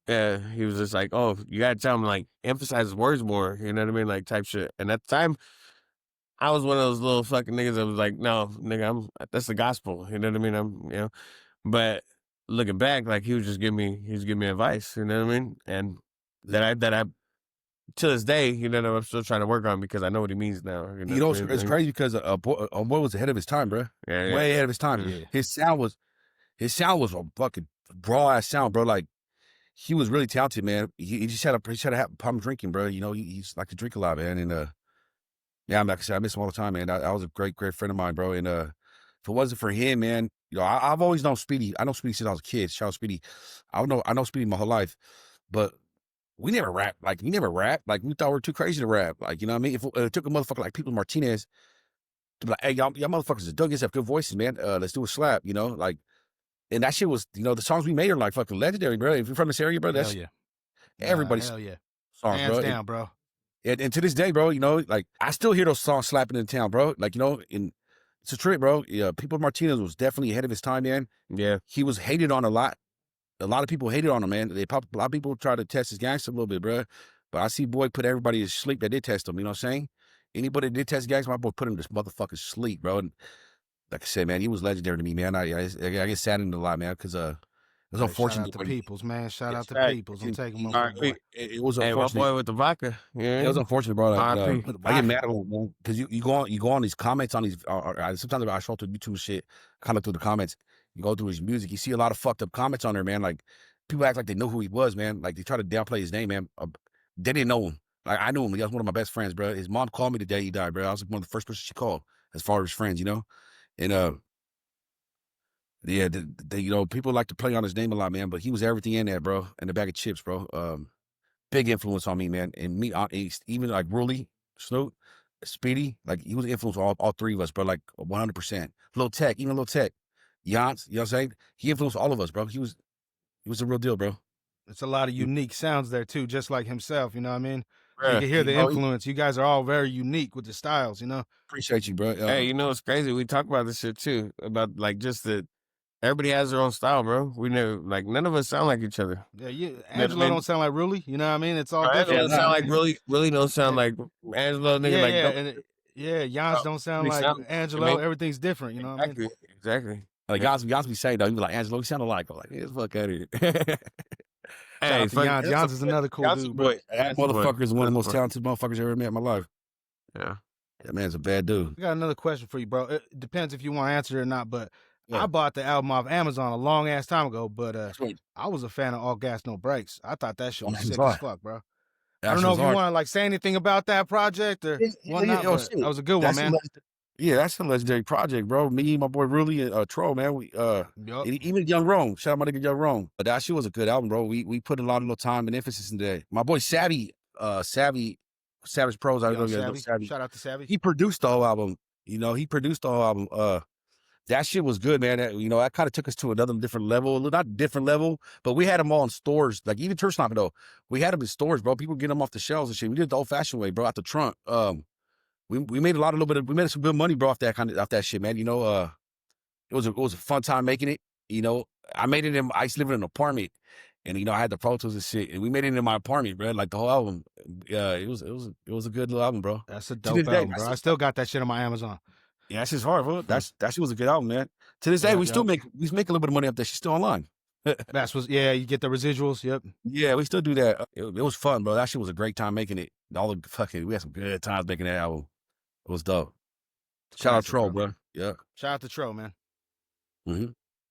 yeah, he was just like, "Oh, you gotta tell him like emphasize his words more." You know what I mean? Like type shit. And at the time, I was one of those little fucking niggas that was like, "No, nigga, that's the gospel." You know what I mean? But looking back, like he was giving me advice. You know what I mean? And that I to this day, I'm still trying to work on because I know what he means now.
It's crazy because a boy was ahead of his time, bro.
Yeah.
Way ahead of his time. Yeah. His sound was a fucking raw ass sound, bro. Like he was really talented, man. He just had to have problem drinking, bro. He's like to drink a lot, man. And yeah, like I said, I miss him all the time, man. I was a great friend of mine, bro. And if it wasn't for him, man, I've always known Speedy. I know Speedy since I was a kid. Shout out Speedy. I know Speedy my whole life, but we never rap. Like we thought we were too crazy to rap. Like, you know what I mean? If it took a motherfucker like People Martinez to be like, "Hey, y'all motherfuckers are dope. You have good voices, man. Let's do a slap." Like, and that shit was, the songs we made are like fucking legendary, bro. If you're from this area, bro, that's everybody's
hell yeah.
songs,
hands
bro.
down, bro.
And to this day, bro, like I still hear those songs slapping in town, bro. Like, and it's a trip, bro. Yeah, People Martinez was definitely ahead of his time, man.
Yeah,
he was hated on a lot. a lot of people hated on him, man. A lot of people try to test his gangster a little bit, bro. But I see boy put everybody to sleep that did test him. You know what I'm saying? Anybody that did test gangster, my boy put him to motherfucking sleep, bro. And like I said, man, he was legendary to me, man. I get saddened a lot, man, because it was unfortunate.
Shout out to Peoples, man. Shout out to Peoples. I'm taking my boy.
It was
Hey, my
unfortunate.
boy with the vodka. Yeah,
It was unfortunate, bro. Like,
RIP.
I get mad at him, man, because you go on these comments on these. Sometimes I scroll through YouTube shit, kind of through the comments. You go through his music, you see a lot of fucked up comments on there, man. Like people act like they know who he was, man. Like they try to downplay his name, man. They didn't know him. Like I knew him. He was one of my best friends, bro. His mom called me the day he died, bro. I was one of the first person she called as far as friends, you know. And yeah, you know, people like to play on his name a lot, man. But he was everything in there, bro. And a bag of chips, bro. Big influence on me, man. And me, even like Rully, Snoop, Speedy, like he was an influence on all three of us, bro. Like 100%. Lil Tech, even Lil Tech, Yance, you know what I'm saying? He influenced all of us, bro. He was a real deal, bro.
It's a lot of unique sounds there too, just like himself. You know what I mean?
Yeah.
You can hear the influence. You guys are all very unique with the styles. You know.
Appreciate you, bro.
Hey, you know what's crazy? We talk about this shit too, about like just the. Everybody has their own style, bro. We never like none of us sound like each other.
Yeah, Angelo don't sound like Rully. You know what I mean? It's all different.
Angelo don't sound like Really don't sound like Angelo. Nigga,
Jans don't sound like Angelo. Everything's different. You know what I mean?
Exactly.
Like Jans be saying though, he be like, Angelo, you sound alike. I'm like, yeah, fuck out of here.
Hey, Jans is another cool dude, bro.
That motherfucker is one of the most talented motherfuckers I ever met in my life.
Yeah.
That man's a bad dude.
I got another question for you, bro. It depends if you want to answer it or not, but I bought the album off Amazon a long ass time ago, but I was a fan of All Gas No Brakes. I thought that shit was sick as fuck, bro. I don't know if you want to like say anything about that project or whatnot. That was a good one, man.
Yeah, that's a legendary project, bro. Me, my boy Rully, and Troll, man. We even Young Rome. Shout out my nigga Young Rome. But that shit was a good album, bro. We put a lot of little time and emphasis in that. My boy Savage Pros. I don't know Savvy.
Shout out to Savvy.
He produced the whole album. You know, he produced the whole album. That shit was good, man. That, you know, that kind of took us to another different level. Not different level, but we had them all in stores. Like even Church Knocker though, we had them in stores, bro. People get them off the shelves and shit. We did it the old-fashioned way, bro, out the trunk. We made we made some good money, bro, off that shit, man. You know, it was a fun time making it. You know, I made it I used to live in an apartment, and you know, I had the Pro Tools and shit, and we made it in my apartment, bro. Like the whole album. It was a good little album, bro.
That's a dope album, bro. I still got that shit on my Amazon.
Yeah, that shit's hard, bro. That shit was a good album, man. To this day, we make a little bit of money up there. She's still online.
That's what, you get the residuals. Yep.
Yeah, we still do that. It was fun, bro. That shit was a great time making it. We had some good times making that album. It was dope. Shout out Troll, bro. Yeah.
Shout out to Troll, man.
Mm-hmm.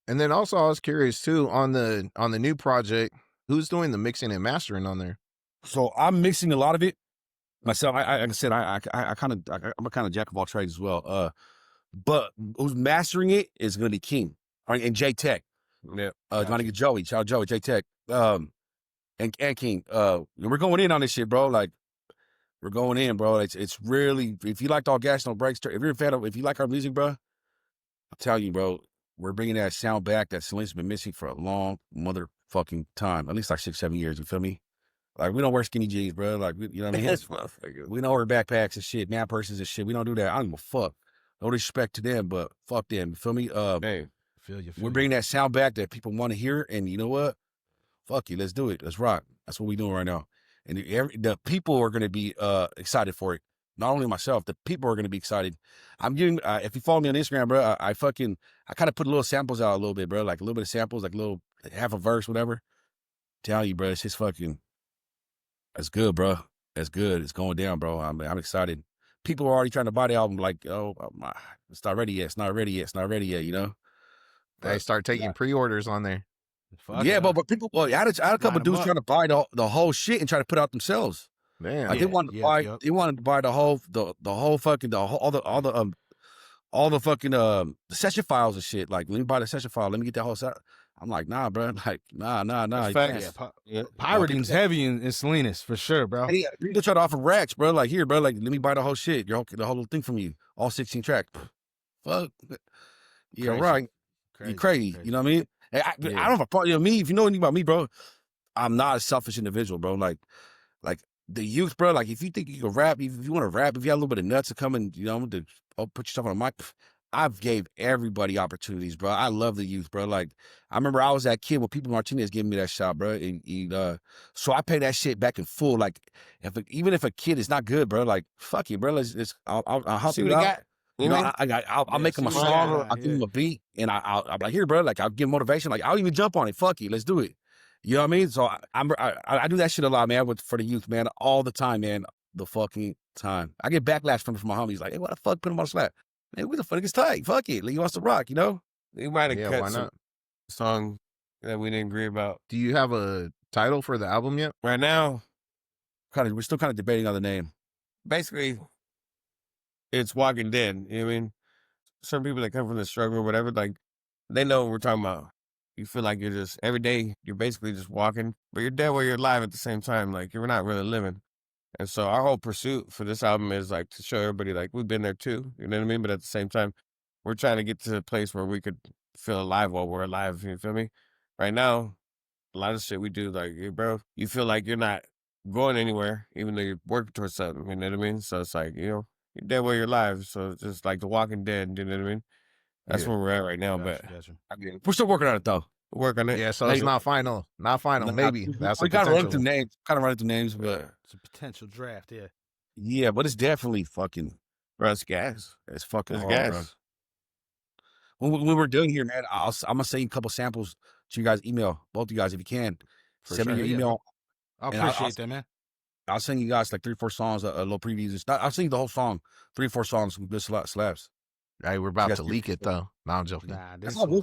And then also, I was curious too on the new project. Who's doing the mixing and mastering on there?
So I'm mixing a lot of it myself. Like I said, I'm a kind of jack of all trades as well. But who's mastering it is going to be King and J Tech.
Yeah.
My nigga Joey. Shout out Joey, J Tech. And King. We're going in on this shit, bro. Like we're going in, bro. It's really, if you liked All Gas No Brakes, if you're a fan of, if you like our music, bro, I'm telling you, bro, we're bringing that sound back that Salinas been missing for a long motherfucking time. At least like 6-7 years. You feel me? Like we don't wear skinny jeans, bro. Like you know what I mean? We don't wear backpacks and shit, man persons and shit. We don't do that. I don't give a fuck. No disrespect to them, but fuck them. You feel me?
Hey,
we're bringing that sound back that people want to hear, and you know what? Fuck you. Let's do it. Let's rock. That's what we're doing right now. And the people are going to be excited for it. Not only myself, the people are going to be excited. I'm giving. If you follow me on Instagram, bro, I kind of put little samples out a little bit, bro. Like a little bit of samples, like a little half a verse, whatever. Tell you, bro, it's just fucking. That's good, bro. That's good. It's going down, bro. I'm excited. People are already trying to buy the album. Like, oh, it's not ready yet. It's not ready yet. It's not ready yet. You know.
They start taking pre-orders on there.
But people. Well, I had a couple of dudes trying to buy the whole shit and try to put it out themselves.
Damn.
Like they wanted to buy. They wanted to buy the whole fucking all the fucking the session files and shit. Like, let me buy the session file. Let me get that whole set. I'm like, nah, bro. Like, nah.
Pirating's heavy in Salinas for sure, bro.
Hey, people try to offer racks, bro. Like, here, bro. Like, let me buy the whole shit. The whole thing from you. All 16 tracks. Fuck. Yeah, crazy. Right. You crazy. You know what I mean? Hey, I don't have a problem. You know me. If you know anything about me, bro, I'm not a selfish individual, bro. Like the youth, bro. Like, if you think you can rap, if you want to rap, if you have a little bit of nuts to come and, you know, to put yourself on a mic, I've gave everybody opportunities, bro. I love the youth, bro. Like, I remember I was that kid when People Martinez gave me that shot, bro. And so I pay that shit back in full. Like, even if a kid is not good, bro, like, fuck it, bro. I'll help
See
you
what he
out.
got.
You know, I'll make him a song, or I'll give him a beat, and I'll like, here, bro. Like, I'll give him motivation. Like, I'll even jump on it. Fuck it, let's do it. You know what I mean? So I do that shit a lot, man, for the youth, man, all the time, man. The fucking time. I get backlash from my homies, like, hey, why the fuck put him on the slap? Man, we the fuck is tight. Fuck it. He wants to rock, you know?
He might have cut
why
some
not?
song that we didn't agree about.
Do you have a title for the album yet?
Right now,
we're still kind of debating on the name.
Basically, it's Walking Dead. You know what I mean? Certain people that come from the struggle or whatever, like, they know what we're talking about. You feel like you're just, every day, you're basically just walking, but you're dead while you're alive at the same time. Like, you're not really living. And so our whole pursuit for this album is like to show everybody like we've been there too, you know what I mean? But at the same time, we're trying to get to a place where we could feel alive while we're alive, you feel me? Right now, a lot of shit we do, like, hey, bro, you feel like you're not going anywhere, even though you're working towards something, you know what I mean? So it's like, you know, you're dead while you're alive. So it's just like The Walking Dead, you know what I mean? That's where we're at right now,
Gotcha.
I mean,
We're still working on it, though.
Work on it.
Yeah, so it's not final. Not final. Maybe. That's
we
a
gotta run
potential.
through names. Kind of running through names, but
It's a potential draft, yeah.
yeah, but it's definitely fucking.
Bro, it's gas.
It's fucking
It's
hard,
gas.
bro. When we're doing here, man, I'm gonna send you a couple samples to you guys. Email both of you guys if you can. Send me your email.
I appreciate that, man.
I'll send you guys like 3 or 4 songs, little previews. I'll send you the whole song, 3 or 4 songs, some good slaps.
Hey, we're about to leak it though. No, I'm joking.
Nah, this
Hey,
We're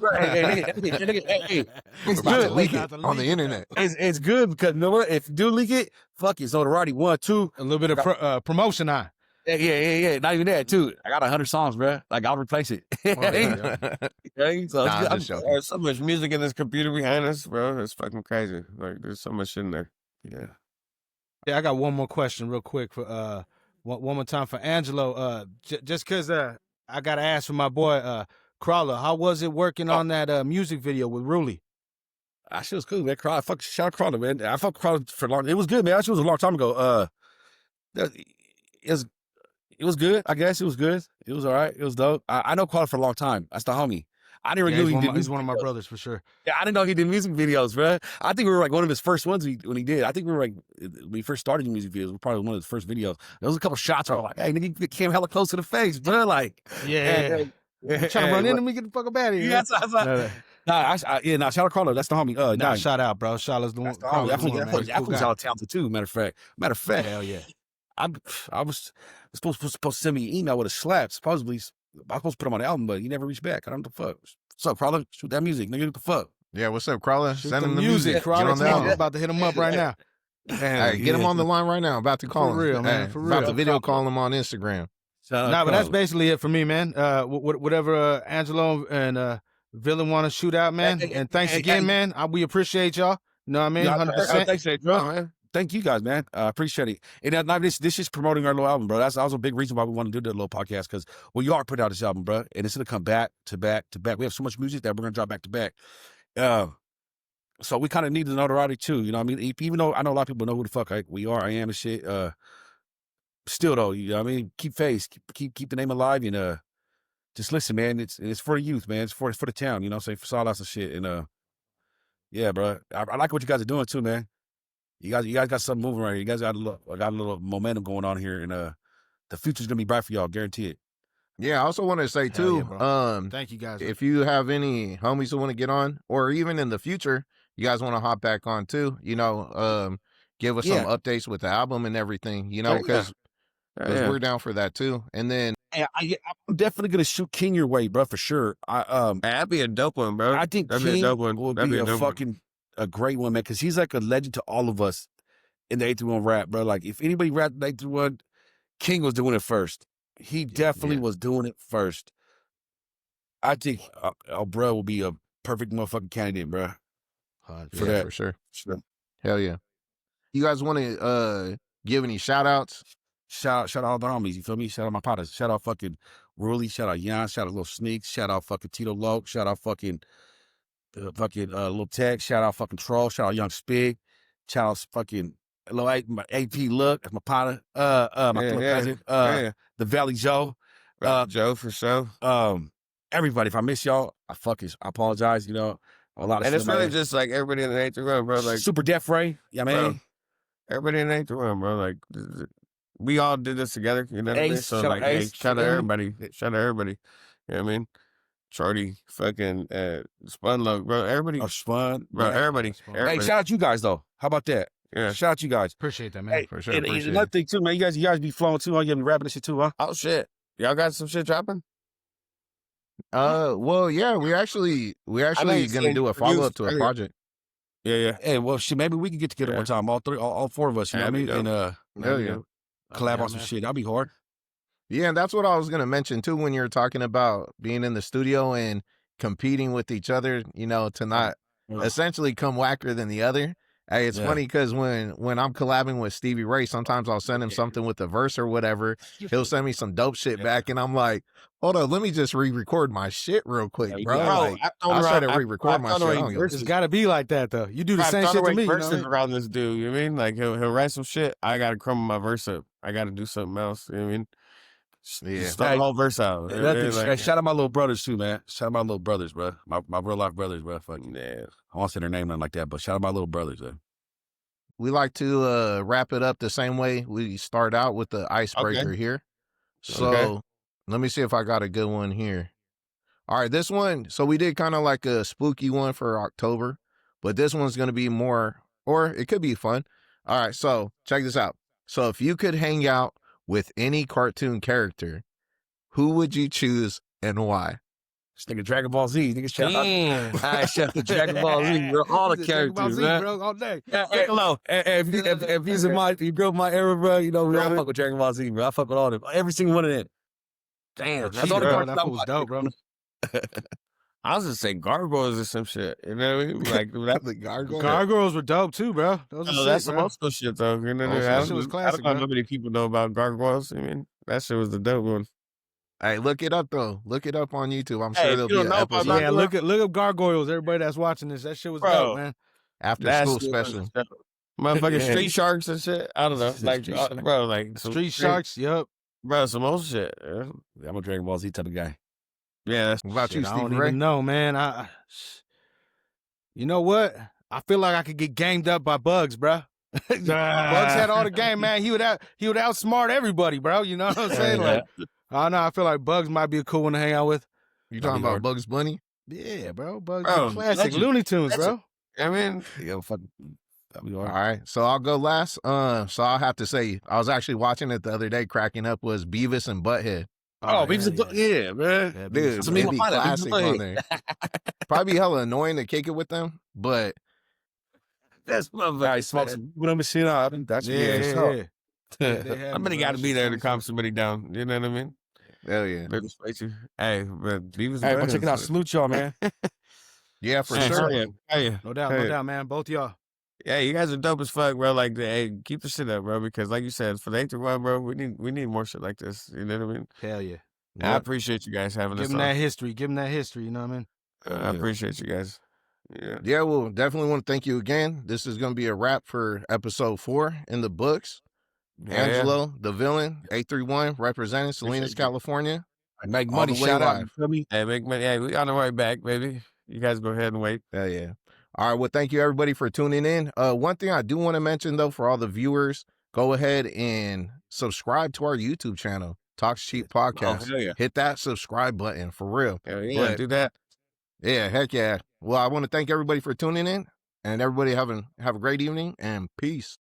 it's
about to
good.
leak it on the internet.
It's good because you know what? If you do leak it, fuck it. So already 1, 2,
a little bit of promotion on.
Yeah. Not even that too. I got 100 songs, bro. Like I'll replace it. So
Nah, I'm just joking.
There's so much music in this computer behind us, bro. It's fucking crazy. Like, there's so much in there.
Yeah, I got one more question real quick for one more time for Angelo. Just cause I gotta ask for my boy Crawler. How was it working on that music video with Ruli?
That shit was cool, man. Shout out Crawler, man. I fucked Crawler for a long. It was good, man. That shit was a long time ago. It was good. I guess it was good. It was all right. It was dope. I know Crawler for a long time. That's the homie. I didn't really know
he's one of my brothers for sure.
Yeah, I didn't know he did music videos, bro. I think we were like one of his first ones when he did. I think we were like, when he first started doing music videos, we were probably one of his first videos. There was a couple shots where I was like, hey, nigga, you came hella close to the face, bro. Like,
yeah. Trying to run into me, get the fuck up out of here.
Yeah, shout out Carlo. That's the homie.
Shout out, bro. Shout out the one.
That out of town too. Matter of fact.
Hell yeah.
I was supposed to send me an email with a slap. Supposedly, I was supposed to put him on the album, but he never reached back. I don't know what the fuck. What's up, Crawler? Shoot that music, nigga. What the fuck?
Yeah, what's up, Crawler?
Send him the music, Crawler.
Get on the album.
I'm about to hit him up right now.
Hey, get him on the line right now. About to call him.
For real, man. For real.
About to video call him on Instagram.
But that's basically it for me, man. Whatever Angelo and Villain want to shoot out, man. And thanks again, man. We appreciate y'all. You know what I mean? 100%.
Man. Thank you guys, man. I appreciate it. And this is promoting our little album, bro. That's also a big reason why we want to do that little podcast, because we are putting out this album, bro. And it's going to come back to back to back. We have so much music that we're going to drop back to back. So we kind of need the notoriety too. You know what I mean? Even though I know a lot of people know who the fuck we are, I am and shit. Still though, you know what I mean? Keep face, keep the name alive, and just listen, man. It's for the youth, man. It's for the town, you know what I'm saying? For Salinas and shit. And yeah, bro. I like what you guys are doing too, man. You guys got something moving right here. You guys got a little momentum going on here, and the future's gonna be bright for y'all, guarantee it.
Yeah, I also want to say too,
thank you guys.
If you have any homies who want to get on, or even in the future, you guys want to hop back on too, you know, give us some updates with the album and everything, you know, because we're down for that too. And then
I'm definitely gonna shoot King your way, bro, for sure.
That'd be a dope one, bro.
I think
that'd
King
be a dope one.
will be a great one, man, because he's like a legend to all of us in the 831 rap, bro. Like, if anybody rapped 831, King was doing it first. He definitely was doing it first. I think our bro will be a perfect motherfucking candidate, bro.
For sure. Hell yeah. You guys want to give any shout outs?
Shout out all the homies, you feel me? Shout out my partners. Shout out fucking Ruli. Shout out Jan. Shout out Little Sneaks. Shout out fucking Tito Loc. Shout out fucking Lil Tech. Shout out fucking Troll. Shout out Young Spig. Shout out fucking my AP Look. That's my partner. My cousin. The Valley Joe.
Joe for sure.
everybody. If I miss y'all, I apologize. You know, a lot of
And
shit.
it's really just like everybody in the 8th run, bro. Like
Super Def Ray. Yeah, man.
Bro, everybody in the 8th run, bro. Like we all did this together. You know what I mean? So like, hey, shout out everybody. Shout out everybody. You know what I mean? Shorty, fucking Spunlow, bro. Everybody,
Spun,
bro.
yeah.
Everybody.
Hey, shout out you guys though. How about that?
Yeah,
shout out you guys.
Appreciate that, man.
Hey,
for sure.
And another thing too, man. You guys be flowing too. Huh? You been rapping this shit too, huh?
Oh shit, y'all got some shit dropping?
Well, yeah, we actually gonna do a follow up to a project.
Yeah.
Hey, well, shit. Maybe we can get together one time. All four of us. You know what I mean? And
hell yeah,
collab on some shit. That'll be hard.
Yeah, and that's what I was gonna mention too when you were talking about being in the studio and competing with each other. You know, to not essentially come whacker than the other. Hey, it's funny because when I'm collabing with Stevie Ray, sometimes I'll send him something with a verse or whatever. He'll send me some dope shit back, and I'm like, hold on, let me just re-record my shit real quick, bro. Like, I'll try to re-record my shit.
It's got to be like that, though. You do the same shit to me.
Verses around this dude, you know what I mean? Like, he'll write some shit. I got to crumble my verse up. I got to do something else. You know what I mean?
Yeah.
Start the whole verse out.
Shout out my little brothers, too, man. Shout out my little brothers, bro. My real-life brothers, bro. Fucking, I won't say their name, nothing like that, but shout out my little brothers, man.
We like to wrap it up the same way we start out with the icebreaker here. So let me see if I got a good one here. All right, this one. So we did kind of like a spooky one for October, but this one's going to be more, or it could be fun. All right, so check this out. So if you could hang out with any cartoon character, who would you choose and why?
This nigga Dragon Ball Z. Nigga shout out. I shout out Dragon Ball Z, bro. All the characters, man.
Bro, all day.
Hello. If he's in you grew up my era, bro, you know, I fuck with Dragon Ball Z, bro. I fuck with all them. Every single one of them. Damn. That's all the cartoons
that was dope, bro.
I was just saying gargoyles or some shit. You know what I mean? Like
the gargoyles.
Gargoyles were dope too, bro.
That's some old school shit though. You know,
that shit was classic.
I don't know how many people know about gargoyles. I mean, that shit was the dope one.
Hey, look it up though. Look it up on YouTube. I'm sure there'll be an episode.
Yeah, look up gargoyles. Everybody that's watching this, that shit was dope, man.
After school special.
Motherfucking street sharks and shit. I don't know. Like, bro, like
street sharks. Yep.
Bro, some old shit.
I'm a Dragon Ball Z type of guy.
Yeah, that's
what about you,
I
Stevie
don't
Ray?
even know, man. You know what? I feel like I could get gamed up by Bugs, bro. Bugs had all the game, man. He would outsmart everybody, bro. You know what I'm saying? Like, I don't know. I feel like Bugs might be a cool one to hang out with.
You talking about Bugs Bunny?
Yeah, bro. Bugs, classic Looney Tunes, bro.
I mean,
all right, so I'll go last. So I'll have to say, I was actually watching it the other day, cracking up, was Beavis and Butthead.
Beavis and Butthead, yeah, man.
Yeah, dude, it'd be classic on there. Probably hella annoying to kick it with them, but
that's my guy. Smokes with him and shit out. That's
yeah. Somebody got to be there to calm somebody down. You know what I mean?
Hell yeah.
Hey, but Beavis.
Hey, check it out. Salute y'all, man.
Yeah, for sure.
No doubt, man. Both y'all.
Yeah, you guys are dope as fuck, bro. Like, hey, keep the shit up, bro. Because, like you said, for the 8th one, bro, we need more shit like this. You know what I mean?
Hell yeah.
I appreciate you guys having us.
Give them that history. Give them that history. You know what I mean?
I appreciate you guys.
Yeah, well, definitely want to thank you again. This is going to be a wrap for episode 4 in the books. Angelo, the Villain, 831, representing Salinas, California.
Make money, shout out.
Hey, make money. Hey, we on the way back, baby. You guys go ahead and wait.
Hell yeah. All right, well, thank you, everybody, for tuning in. One thing I do want to mention, though, for all the viewers, go ahead and subscribe to our YouTube channel, Talkz Cheap Podcast.
Oh, hell yeah.
Hit that subscribe button, for real.
Hell yeah, do that.
Yeah, heck yeah. Well, I want to thank everybody for tuning in, and everybody have a great evening, and peace.